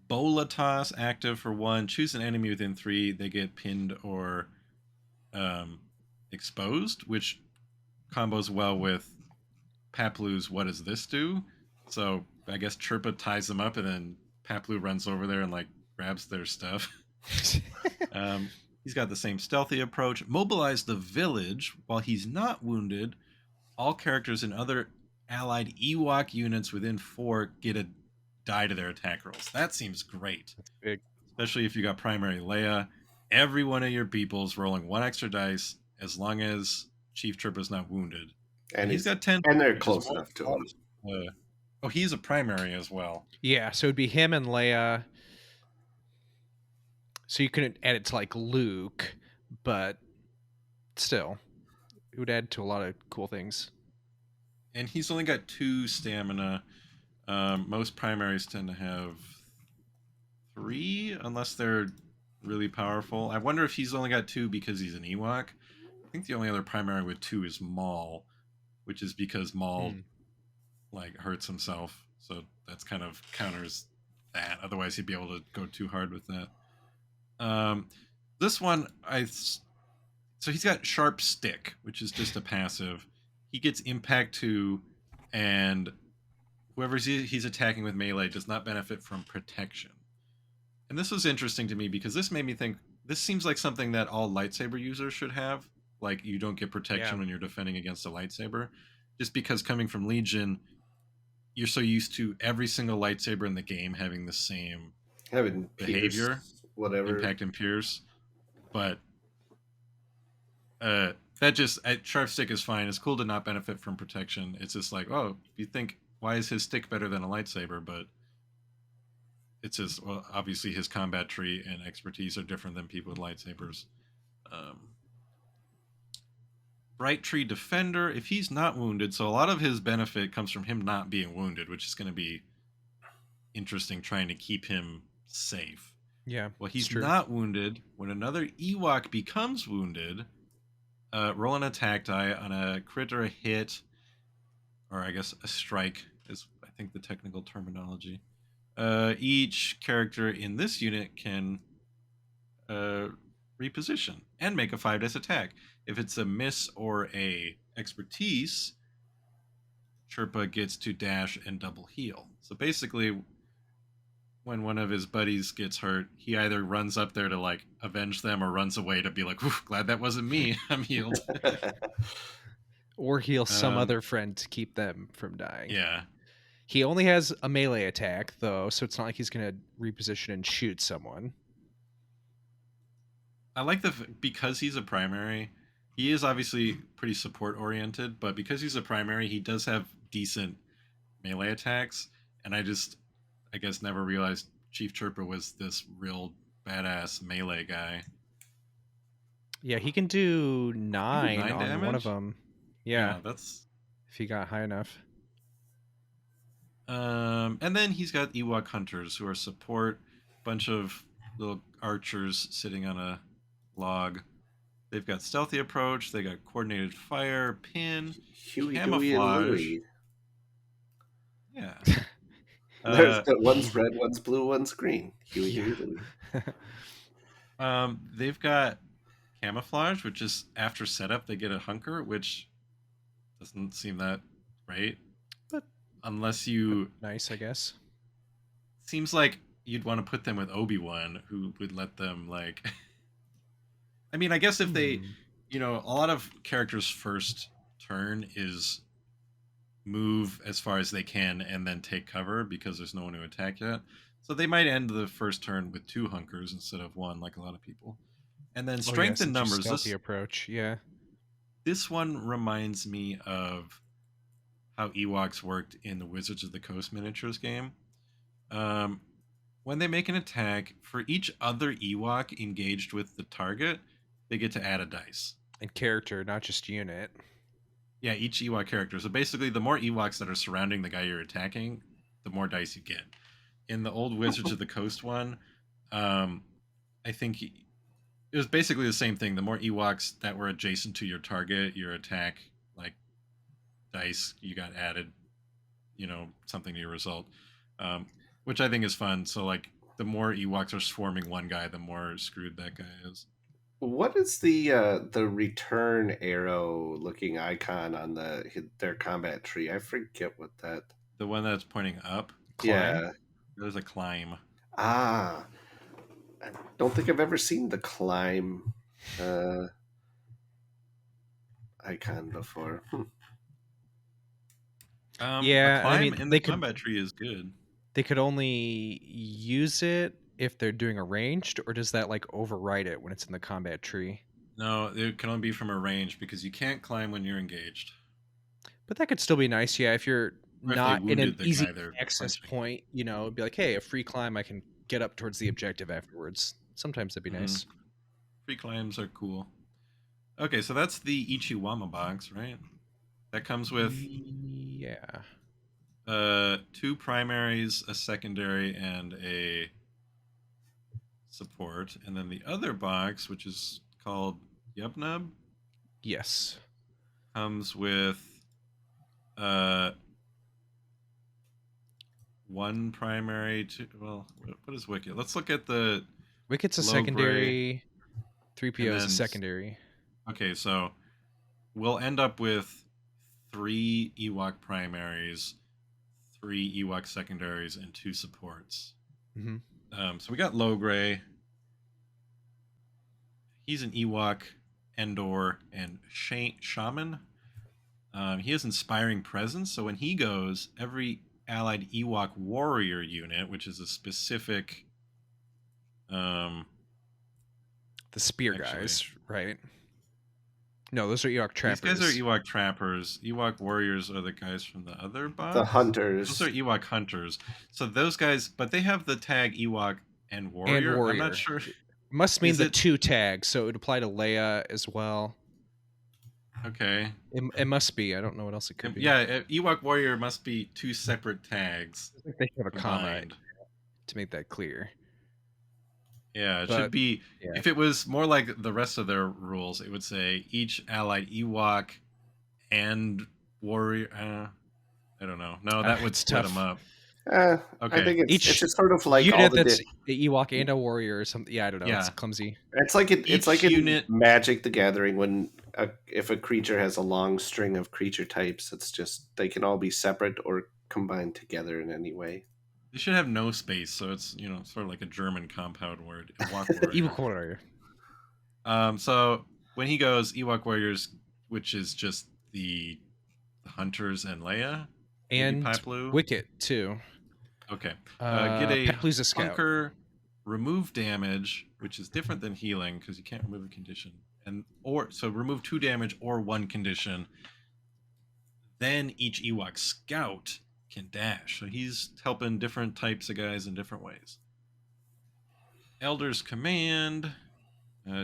Bola toss active for 1. Choose an enemy within 3. They get pinned or exposed, which combos well with Paplu's What Does This Do? So I guess Chirpa ties them up and then Paplu runs over there and like grabs their stuff. He's got the same stealthy approach. Mobilize the village while he's not wounded. All characters and other allied Ewok units within 4 get a die to their attack rolls. That seems great. That's big. Especially if you got primary Leia. Every one of your people's rolling 1 extra dice as long as Chief Chirpa's not wounded. And he's got 10. And they're close enough to him. Oh, he's a primary as well. Yeah, so it'd be him and Leia. So you couldn't add it to like Luke, but still, it would add to a lot of cool things. And he's only got 2 stamina. Most primaries tend to have 3, unless they're really powerful. I wonder if he's only got 2 because he's an Ewok. I think the only other primary with 2 is Maul, which is because Maul like hurts himself. So that's kind of counters that. Otherwise, he'd be able to go too hard with that. This one, so he's got Sharp Stick, which is just a passive. He gets Impact 2, and whoever he's attacking with melee does not benefit from protection. And this was interesting to me because this made me think, this seems like something that all lightsaber users should have. Like, you don't get protection when you're defending against a lightsaber. Just because coming from Legion, you're so used to every single lightsaber in the game having the same behavior, whatever, impact and pierce. But that just Sharp Stick is fine. It's cool to not benefit from protection. It's just like, oh, you think, why is his stick better than a lightsaber? But it's just, well, obviously his combat tree and expertise are different than people with lightsabers. Bright Tree Defender, if he's not wounded, so a lot of his benefit comes from him not being wounded, which is going to be interesting trying to keep him safe. Yeah. Well, he's not wounded. When another Ewok becomes wounded, roll an attack die on a crit or a hit, or I guess a strike is, I think, the technical terminology. Each character in this unit can reposition and make a 5 dice attack. If it's a miss or a expertise, Chirpa gets to dash and double heal. So basically, when one of his buddies gets hurt, he either runs up there to like avenge them or runs away to be like, glad that wasn't me. I'm healed. Or heal some Um, other friend to keep them from dying. yeah, He only has a melee attack, though, so it's not like he's going to reposition and shoot someone. I like because he's a primary. He is obviously pretty support oriented, but because he's a primary, he does have decent melee attacks. And I guess, never realized Chief Chirpa was this real badass melee guy. Yeah, he can do He did 9 nine on one of damage. them. Yeah, Yeah, that's. if he got high enough. And then he's got Ewok hunters who are support, bunch of little archers sitting on a log. They've got stealthy approach. They got coordinated fire, pin, Huey, Dewey, and camouflage. Louie. Yeah. There's the one's Huey. red, one's blue, one's green. Huey, Yeah. Dewey, Louie. They've got camouflage, which is after setup they get a hunker, which doesn't seem that great. But Unless you nice, I guess. seems like you'd want to put them with Obi-Wan, who would let them like. I mean, I guess if they, a lot of characters' first turn is move as far as they can and then take cover because there's no one to attack yet. So they might end the first turn with 2 hunkers instead of 1, like a lot of people. And then Oh, yeah, strength in since your numbers. stealthy approach, yeah. This one reminds me of how Ewoks worked in the Wizards of the Coast miniatures game. When they make an attack, for each other Ewok engaged with the target, they get to add a dice. And character, not just unit. Yeah, each Ewok character. So basically, the more Ewoks that are surrounding the guy you're attacking, the more dice you get. In the old Wizards of the Coast one, I think it was basically the same thing. The more Ewoks that were adjacent to your target, your attack, like dice, you got added, something to your result, which I think is fun. So, like, the more Ewoks are swarming one guy, the more screwed that guy is. What is the return arrow looking icon on their combat tree? I forget what that. The one that's pointing up, Climb? Yeah. there's a climb. Ah, I don't think I've ever seen the climb icon before. A Yeah, I climb mean, in the they could combat tree is good. they could only use it if they're doing a ranged, or does that like override it when it's in the combat tree? No, it can only be from a range because you can't climb when you're engaged. But that could still be nice, yeah, if you're Or if they not in an wounded the easy guy they're access punching. point, it'd be like, hey, a free climb, I can get up towards the objective afterwards. Sometimes that'd be nice. Free climbs are cool. Okay, so that's the Ichiwama box, right? That comes with Yeah. 2 primaries, a secondary, and a support. And then the other box, which is called Yubnub, Yes. comes with 1 primary, 2. Well, what is Wicket? Let's look at the Wicket's a low gray. secondary. 3PO is a then secondary. Okay, so we'll end up with 3 Ewok primaries, 3 Ewok secondaries, and 2 supports. So we got low gray. He's an Ewok, Endor, and Shaman. He has inspiring presence, so when he goes, every allied Ewok warrior unit, which is a specific The spear actually, guys, right? No, those are Ewok trappers. These guys are Ewok trappers. Ewok warriors are the guys from the other box. The hunters. Those are Ewok hunters. So those guys, but they have the tag Ewok and warrior. And warrior. I'm not sure. Must mean the 2 tags, so it would apply to Leia as well. Okay. It must be. I don't know what else it could be. Yeah, Ewok warrior must be 2 separate tags. I think they have a comma combined. to make that clear. Yeah, it should be. Yeah. If it was more like the rest of their rules, it would say each allied Ewok and warrior. I don't know. No, that would split them up. Okay. I think it's just sort of like unit all the that's the Ewok and a warrior or something. Yeah, I don't know. Yeah. It's clumsy. It's like it's like unit in Magic the Gathering when if a creature has a long string of creature types, it's just they can all be separate or combined together in any way. They should have no space, so it's sort of like a German compound word. Ewok warrior. So when he goes Ewok warriors, which is just the hunters and Leia, maybe And Pipelu. Wicket too. Okay. Get a Peplu's a scout. hunker, remove damage, which is different than healing because you can't remove a condition, and or so remove 2 damage or 1 condition. Then each Ewok scout can dash. So he's helping different types of guys in different ways. Elder's Command.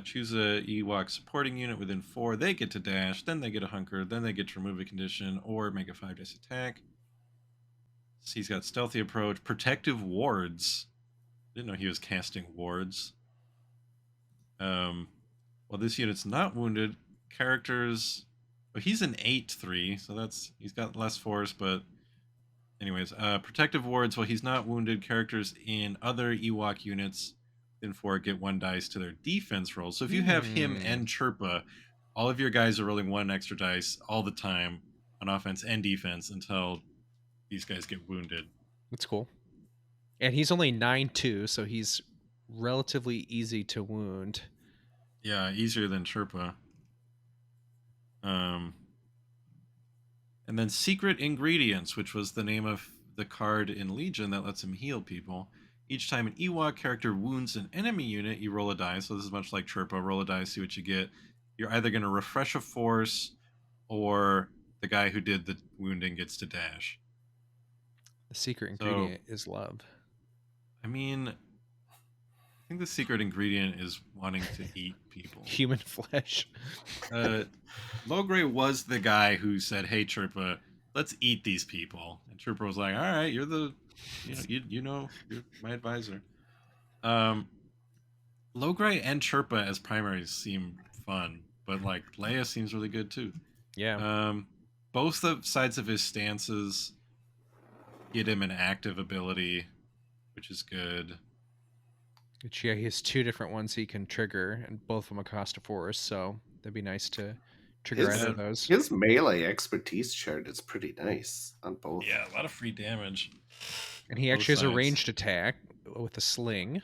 Choose a Ewok supporting unit within 4. They get to dash, then they get a hunker, then they get to remove a condition or make a 5 dice attack. So he's got stealthy approach, protective wards. Didn't know he was casting wards. While this unit's not wounded, characters. Well, he's an 8/3, so he's got less force, but anyways, protective wards. While he's not wounded, characters in other Ewok units in 4 get 1 dice to their defense rolls. So if you have him and Chirpa, all of your guys are rolling 1 extra dice all the time on offense and defense until these guys get wounded. That's cool. And he's only 9/2, so he's relatively easy to wound. Yeah, easier than Chirpa. And then Secret Ingredients, which was the name of the card in Legion that lets him heal people. Each time an Ewok character wounds an enemy unit, you roll a die. So this is much like Chirpa. Roll a die, see what you get. You're either going to refresh a force, or the guy who did the wounding gets to dash. The secret ingredient is love. I mean, I think the secret ingredient is wanting to eat people. Human flesh. Logray was the guy who said, "Hey, Chirpa, let's eat these people." And Chirpa was like, "All right, you're my advisor." Logray and Chirpa as primaries seem fun, but like Leia seems really good too. Yeah. Both the sides of his stances get him an active ability, which is good. Which, yeah, he has 2 different ones he can trigger, and both of them cost a force, so that'd be nice to trigger either of those. His melee expertise chart is pretty nice on both. Yeah, a lot of free damage. And he actually has a ranged attack with a sling.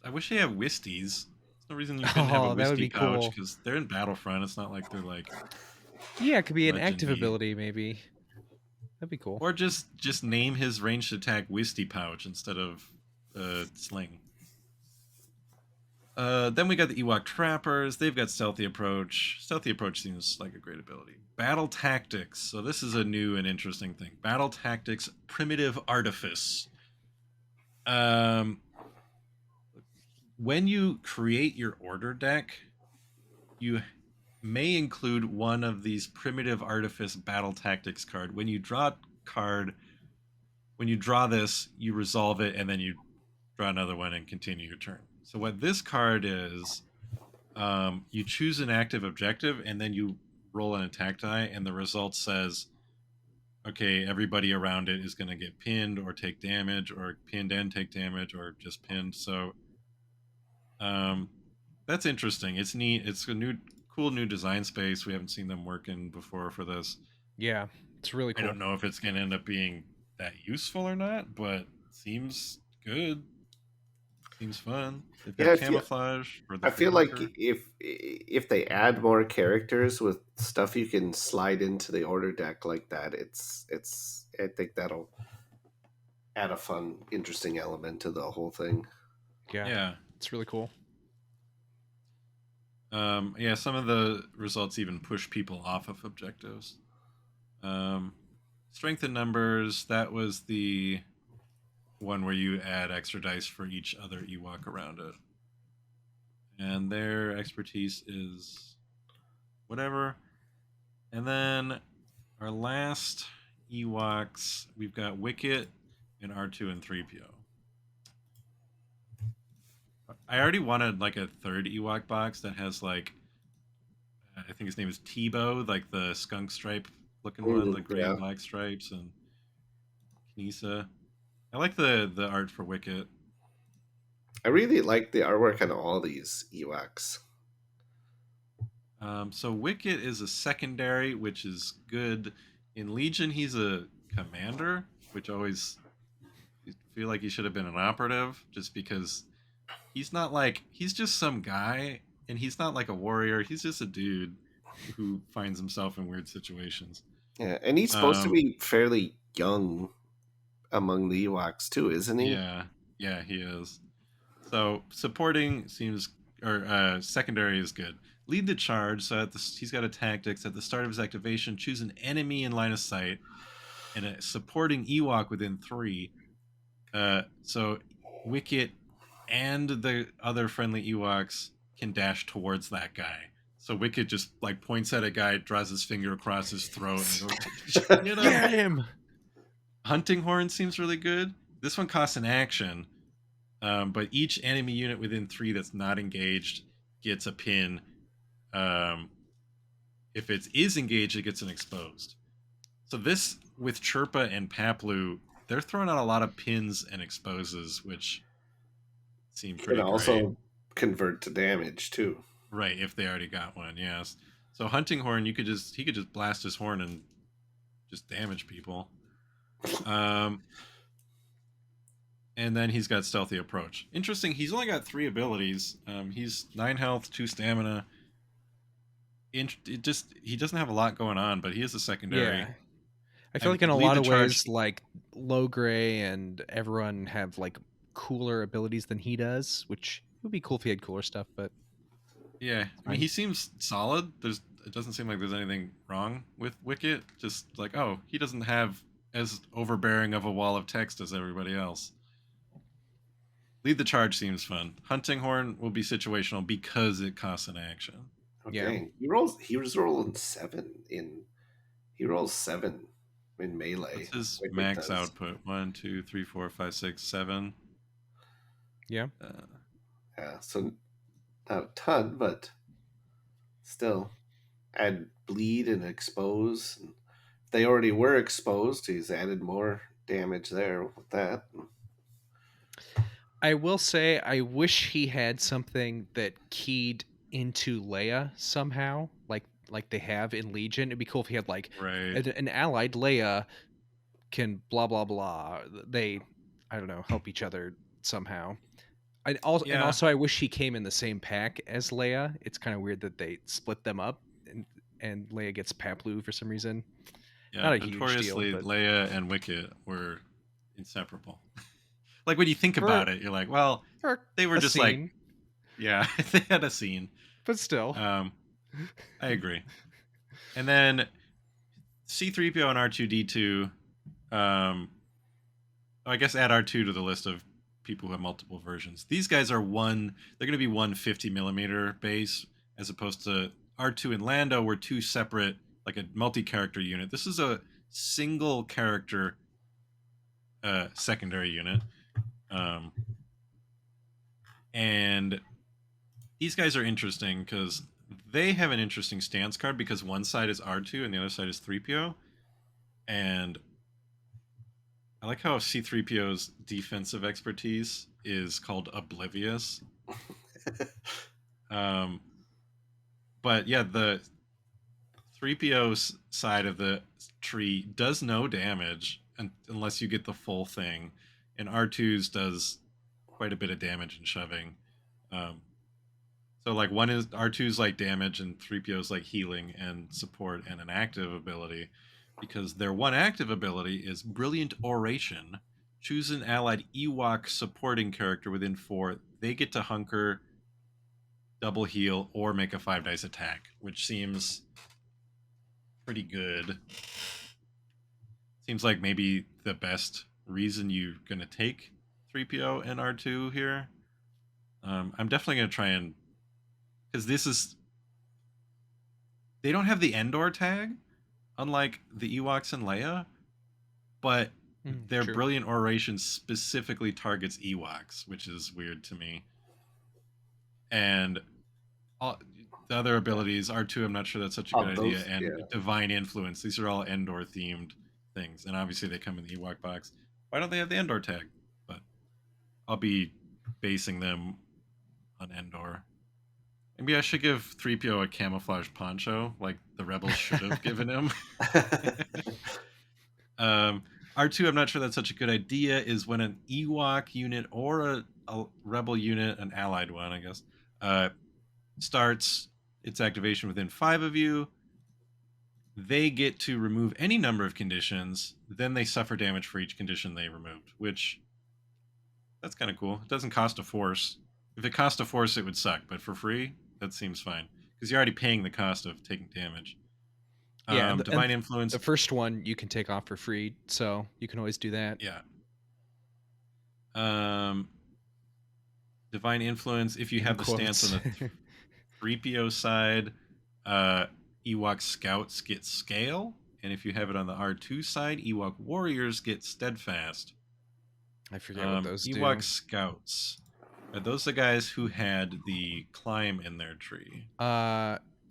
I wish he had Wisties. There's no reason you couldn't have a Wisty pouch, because they're in Battlefront. It's not like they're like... Yeah, it could be an active ability, maybe. That'd be cool. Or just name his ranged attack Wisty pouch instead of sling. Then we got the Ewok Trappers. They've got Stealthy Approach. Stealthy Approach seems like a great ability. Battle Tactics. So this is a new and interesting thing. Battle Tactics Primitive Artifice. When you create your order deck, you may include one of these Primitive Artifice Battle Tactics card. When you draw this, you resolve it, and then you draw another one and continue your turn. So what this card is, you choose an active objective, and then you roll an attack die, and the result says, okay, everybody around it is going to get pinned or take damage, or pinned and take damage, or just pinned. So that's interesting. It's neat. It's a cool new design space. We haven't seen them working before for this. Yeah, it's really cool. I don't know if it's going to end up being that useful or not, but seems good. Seems fun. They've got camouflage. I feel like if they add more characters with stuff you can slide into the order deck like that, it's I think that'll add a fun, interesting element to the whole thing. Yeah, it's really cool. Yeah, some of the results even push people off of objectives. Strength in numbers, that was the one where you add extra dice for each other Ewok around it. And their expertise is whatever. And then our last Ewoks, we've got Wicket and R2 and 3PO. I already wanted like a third Ewok box that has like, I think his name is Tebow, like the skunk stripe looking one, like gray and black stripes, and Knisa. I like the art for Wicket. I really like the artwork on all these Ewoks. So Wicket is a secondary, which is good. In Legion, he's a commander, which always feel like he should have been an operative, just because he's not like, he's just some guy, and he's not like a warrior. He's just a dude. who finds himself in weird situations. Yeah, and he's supposed to Um, be fairly young among the Ewoks too, isn't he? yeah, yeah, he is. So supporting seems, or secondary is good. Lead the charge. So he's got a tactics at the start of his activation. Choose an enemy in line of sight and a supporting Ewok within 3. So Wicket and the other friendly Ewoks can dash towards that guy. So Wicket just like points at a guy, draws his finger across his throat, and goes, "Get him!" Get him! Hunting horn seems really good. This one costs an action, but each enemy unit within 3 that's not engaged gets a pin. Um, if it is engaged, it gets an exposed. So this with Chirpa and Paplu, they're throwing out a lot of pins and exposes, which seem Can pretty great. also convert to damage too. Right, if they already got one, yes. So hunting horn, he could just blast his horn and just damage people. And then he's got stealthy approach. Interesting, he's only got 3 abilities. He's 9 health, 2 stamina. He doesn't have a lot going on, but he is a secondary. Yeah. I feel like in a Lead lot the of charge. ways, like Low Gray and everyone have like cooler abilities than he does, which would be cool if he had cooler stuff, but Yeah, I mean, fine. he seems solid. It doesn't seem like there's anything wrong with Wicket. Just like, oh, he doesn't have as overbearing of a wall of text as everybody else. Lead the charge seems fun. Hunting horn will be situational because it costs an action. Oh Yeah. dang! He was rolling 7 in. He rolls 7 in melee. What's his Wicket max does. output? 1, 2, 3, 4, 5, 6, 7. Yeah. Yeah, so not a ton, but still, add bleed and expose. And if they already were exposed, he's added more damage there with that. I will say I wish he had something that keyed into Leia somehow, like they have in Legion. It'd be cool if he had like Right. an allied Leia can blah blah blah. They, I don't know, help each other somehow. And Yeah. also I wish he came in the same pack as Leia. It's kind of weird that they split them up and Leia gets Paplu for some reason. Yeah. Not a huge deal, Notoriously, but Leia and Wicket were inseparable. Like when you think for about it, you're like, well, for they were a just like, scene, yeah, they had a scene. but still. I agree. And then C3PO and R2D2. I guess add R2 to the list of people who have multiple versions. These guys are they're going to be 150mm base as opposed to R2 and Lando were 2 separate, like a multi-character unit. This is a single character secondary unit. And these guys are interesting because they have an interesting stance card because one side is R2 and the other side is 3PO. And I like how C3PO's defensive expertise is called Oblivious. But yeah, the 3PO's side of the tree does no damage unless you get the full thing, and R2's does quite a bit of damage and shoving. So like one is R2's like damage and 3PO's like healing and support and an active ability, because their one active ability is Brilliant Oration. Choose an allied Ewok supporting character within 4. They get to hunker, double heal, or make a 5 dice attack, which seems pretty good. Seems like maybe the best reason you're going to take 3PO and R2 here. I'm definitely going to try and, because they don't have the Endor tag, unlike the Ewoks and Leia, but their True. Brilliant Oration specifically targets Ewoks, which is weird to me. And the other abilities, R2, I'm not sure that's such a good idea, and Divine Influence, these are all Endor themed things, and obviously they come in the Ewok box. Why don't they have the Endor tag? But I'll be basing them on Endor. Maybe I should give 3PO a camouflage poncho, like the Rebels should have given him. R2, I'm not sure that's such a good idea, is when an Ewok unit or a Rebel unit, an allied one, I guess, starts, its activation within 5 of you, they get to remove any number of conditions, then they suffer damage for each condition they removed, which that's kind of cool. It doesn't cost a force. If it cost a force, it would suck, but for free, that seems fine because you're already paying the cost of taking damage. Yeah, and Divine Influence, the first one you can take off for free, so you can always do that. yeah. Um, Divine Influence, if you In have the stance on quotes. the 3PO side, Ewok Scouts get Scale, and if you have it on the R2 side, Ewok Warriors get Steadfast. I forget what those Ewok do. Scouts, are those the guys who had the climb in their tree?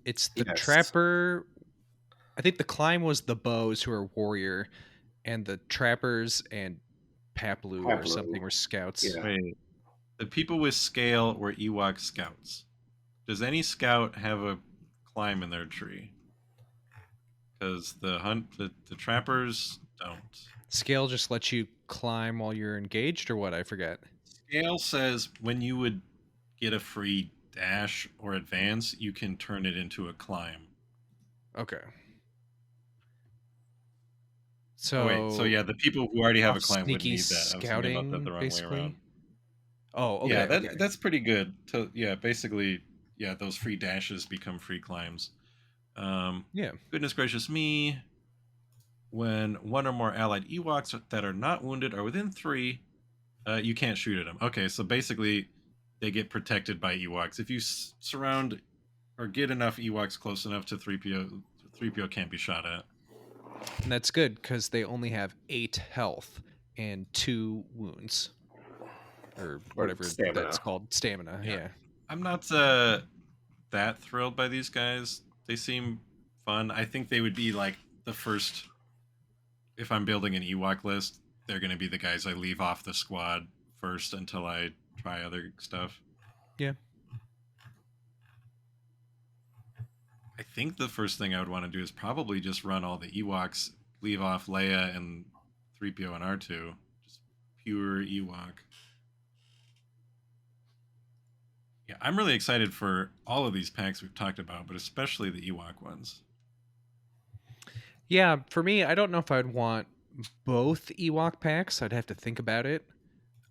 It's the Yes. trapper. I think the climb was the bows who are warrior, and the trappers and Paplu or Pablo. something were scouts. Yeah. Wait, the people with Scale were Ewok Scouts. Does any scout have a climb in their tree? Because the trappers don't. Scale just lets you climb while you're engaged, or what? I forget. Scale says when you would get a free dash or advance, you can turn it into a climb. Okay. Oh wait, so So yeah, the people who already have off a climb wouldn't sneaky need that. I was thinking about that scouting, the wrong way basically. around. Oh, Yeah, okay, okay. that's pretty good. So yeah, basically, yeah, those free dashes become free climbs. Um, Yeah. Goodness gracious me! When one or more allied Ewoks that are not wounded are within 3, you can't shoot at them. Okay, so basically, they get protected by Ewoks. If you surround or get enough Ewoks close enough to 3PO, 3PO can't be shot at. And that's good because they only have 8 health and 2 wounds. Or Or whatever that's stamina. called. Stamina, Yeah, yeah. I'm not that thrilled by these guys. They seem fun. I think they would be like the first. If I'm building an Ewok list, they're going to be the guys I leave off the squad first until I try other stuff. Yeah. I think the first thing I would want to do is probably just run all the Ewoks, leave off Leia and 3PO and R2. Just pure Ewok. Yeah, I'm really excited for all of these packs we've talked about, but especially the Ewok ones. Yeah, for me, I don't know if I'd want both Ewok packs. I'd have to think about it.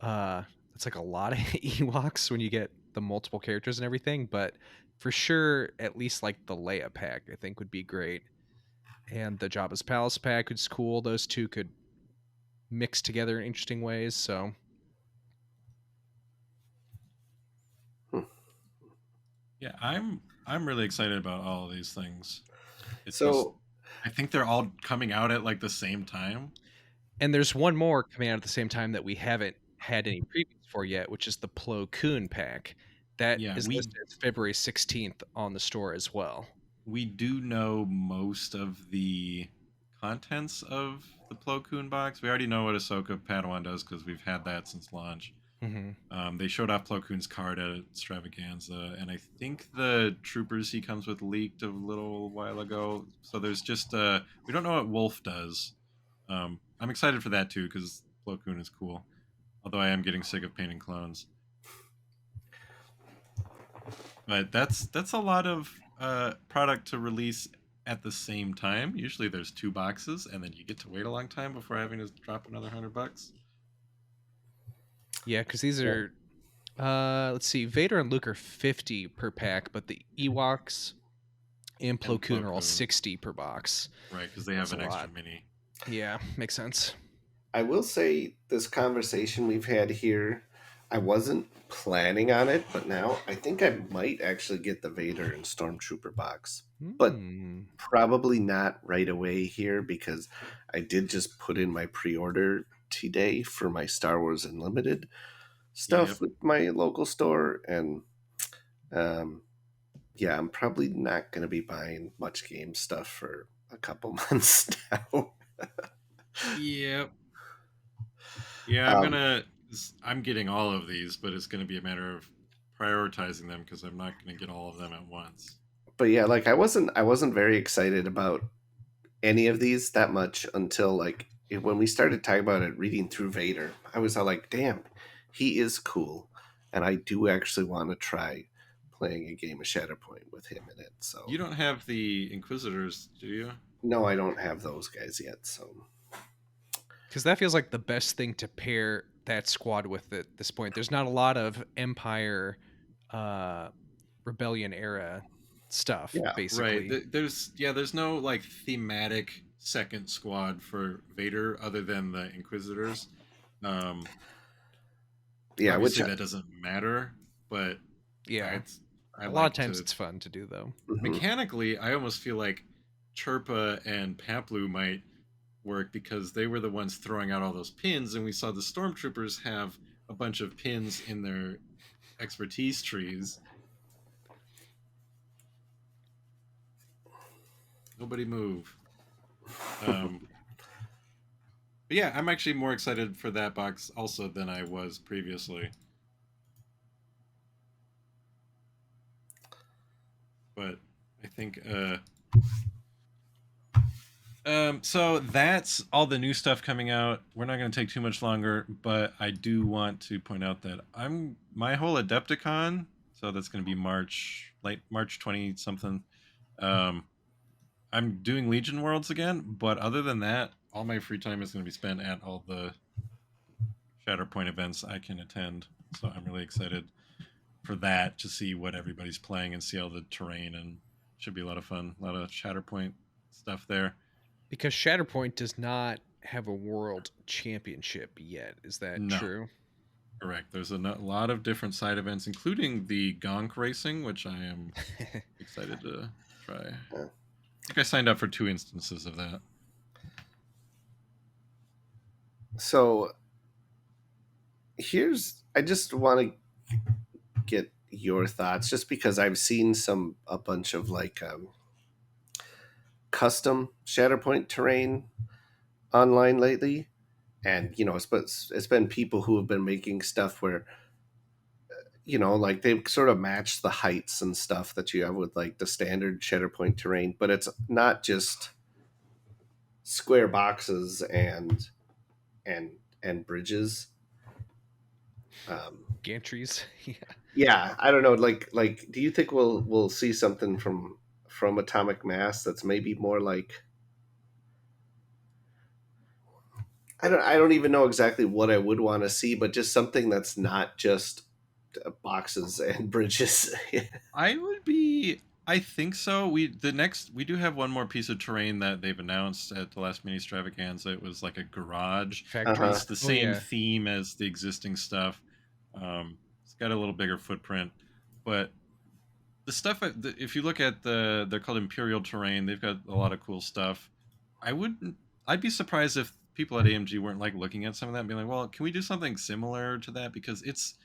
It's like a lot of Ewoks when you get the multiple characters and everything, but for sure, at least like the Leia pack, I think would be great. And the Jabba's Palace pack is cool. Those two could mix together in interesting ways. So Yeah, I'm really excited about all of these things. It's just So I think they're all coming out at like the same time. and there's one more coming out at the same time that we haven't had any previews for yet, which is the Plo Koon pack. That Yeah, is listed as February 16th on the store as well. we do know most of the contents of the Plo Koon box. We already know what Ahsoka Padawan does because we've had that since launch. Mm-hmm. They showed off Plo Koon's card at Extravaganza, and I think the troopers he comes with leaked a little while ago. So there's just we don't know what Wolf does. I'm excited for that too because Plo Koon is cool. Although I am getting sick of painting clones. But that's a lot of product to release at the same time. Usually there's 2 boxes, and then you get to wait a long time before having to drop another $100. Yeah, because these yeah. are let's see, Vader and Luke are 50 per pack, but the Ewoks and Plo Koon are all 60 per box. Right, because they have That's an a extra lot. mini. Yeah, makes sense. I will say this conversation we've had here, I wasn't planning on it, but now I think I might actually get the Vader and Stormtrooper box. But probably not right away here because I did just put in my pre-order today for my Star Wars Unlimited stuff with my local store, and yeah, I'm probably not going to be buying much game stuff for a couple months now. Yep. Yeah, I'm getting all of these, but it's gonna be a matter of prioritizing them because I'm not gonna get all of them at once. But yeah, like I wasn't very excited about any of these that much until like when we started talking about it, reading through Vader. I was all like, damn, he is cool, and I do actually want to try playing a game of Shatterpoint with him in it. So You don't have the Inquisitors, do you? no, I don't have those guys yet. So Because that feels like the best thing to pair that squad with at this point. There's not a lot of Empire, uh, Rebellion era stuff, yeah, Right. basically. There's no like thematic second squad for Vader other than the Inquisitors. Um, yeah, which Obviously that doesn't matter, but Yeah. I I A lot of like times to it's fun to do, though. mhm. mechanically. I almost feel like Chirpa and Paplu might work because they were the ones throwing out all those pins, and we saw the stormtroopers have a bunch of pins in their expertise trees. Nobody move. Um, but yeah, I'm actually more excited for that box also than I was previously. But I think so that's all the new stuff coming out. We're not going to take too much longer, but I do want to point out that my whole Adepticon, so that's going to be late March 20 something. Um, I'm doing Legion Worlds again, but other than that, all my free time is going to be spent at all the Shatterpoint events I can attend. So I'm really excited for that to see what everybody's playing and see all the terrain, and should be a lot of fun. A lot of Shatterpoint stuff there. Because Shatterpoint does not have a world championship yet. Is that No, true? correct. There's a lot of different side events, including the Gonk racing, which I am excited to try. I Yeah. think I signed up for 2 instances of that. So I just want to get your thoughts, just because I've seen a bunch of like custom Shatterpoint terrain online lately, and it's been people who have been making stuff where like they sort of match the heights and stuff that you have with like the standard Shatterpoint terrain, but it's not just square boxes and and bridges. Um, Gantries. Yeah. yeah, I don't know. Like, do you think we'll see something from Atomic Mass that's maybe more like, I don't even know exactly what I would want to see, but just something that's not just boxes and bridges. I would be. I think so. We do have one more piece of terrain that they've announced at the last mini extravaganza. It was like a garage. Uh-huh. Factories. It's the Oh, same yeah. theme as the existing stuff. It's got a little bigger footprint, but the stuff. If you look at they're called Imperial Terrain. They've got a lot of cool stuff. I wouldn't. I'd be surprised if people at AMG weren't like looking at some of that and being like, "Well, can we do something similar to that?" Because it's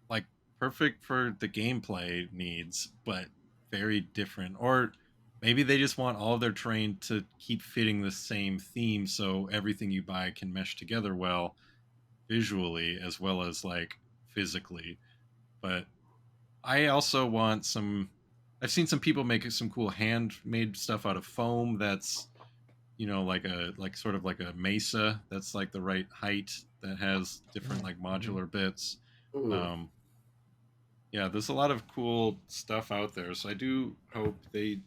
like perfect for the gameplay needs, but very different. Or maybe they just want all of their terrain to keep fitting the same theme, so everything you buy can mesh together well visually as well as like physically. But I also want some. I've seen some people make some cool handmade stuff out of foam. That's like sort of like a mesa. That's like the right height. That has different like Mhm. modular bits. Mm. Um, yeah, there's a lot of cool stuff out there. So I do hope they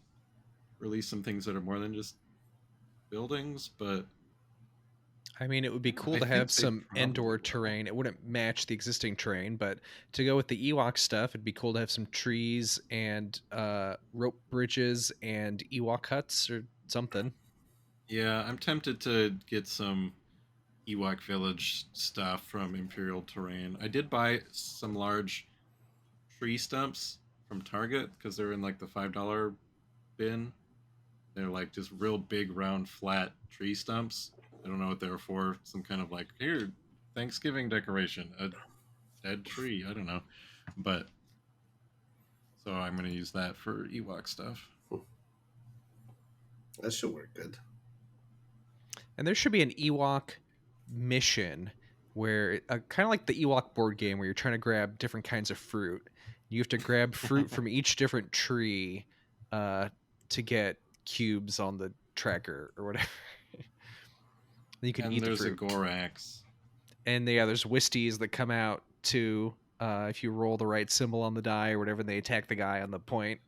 release some things that are more than just buildings, but I mean, it would be cool I to have think they some probably indoor will. terrain. It wouldn't match the existing terrain, but to go with the Ewok stuff, it'd be cool to have some trees and rope bridges and Ewok huts or something. Yeah, I'm tempted to get some Ewok Village stuff from Imperial Terrain. I did buy some large tree stumps from Target because they're in like the $5 bin. They're like just real big, round, flat tree stumps. I don't know what they're for. Some kind of like, here, Thanksgiving decoration, a dead tree. I don't know. But so I'm going to use that for Ewok stuff. That should work good. And there should be an Ewok mission where, kind of like the Ewok board game, where you're trying to grab different kinds of fruit. You have to grab fruit from each different tree uh, to get cubes on the tracker or whatever. Then you can And eat the there's a fruit. Gorax. And yeah, there's Wisties that come out too. if you roll the right symbol on the die or whatever, and they attack the guy on the point.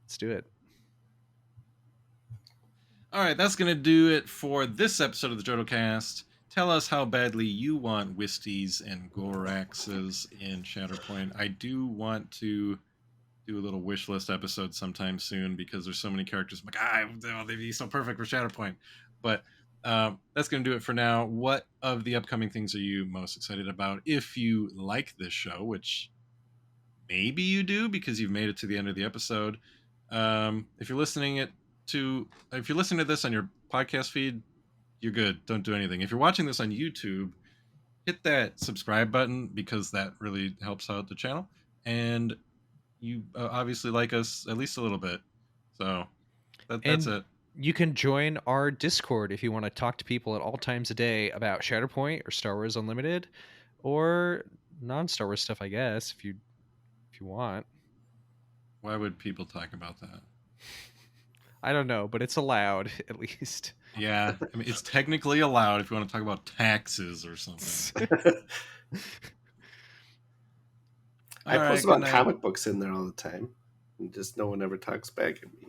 Let's do it. All right, that's going to do it for this episode of the JodoCast. Tell us how badly you want Wisties and Goraxes in Shatterpoint. I do want to do a little wish list episode sometime soon because there's so many characters. I'm like, they'd be so perfect for Shatterpoint. But that's going to do it for now. What of the upcoming things are you most excited about? If you like this show, which maybe you do because you've made it to the end of the episode. If you're listening to this on your podcast feed, you're good. Don't do anything. If you're watching this on YouTube, hit that subscribe button because that really helps out the channel. And you obviously like us at least a little bit. So that's it. You can join our Discord if you want to talk to people at all times a day about Shatterpoint or Star Wars Unlimited or non-Star Wars stuff, I guess, if you want. Why would people talk about that? I don't know, but it's allowed, at least. Yeah, I mean, it's technically allowed if you want to talk about taxes or something. I post about comic books in there all the time, and just no one ever talks back at me.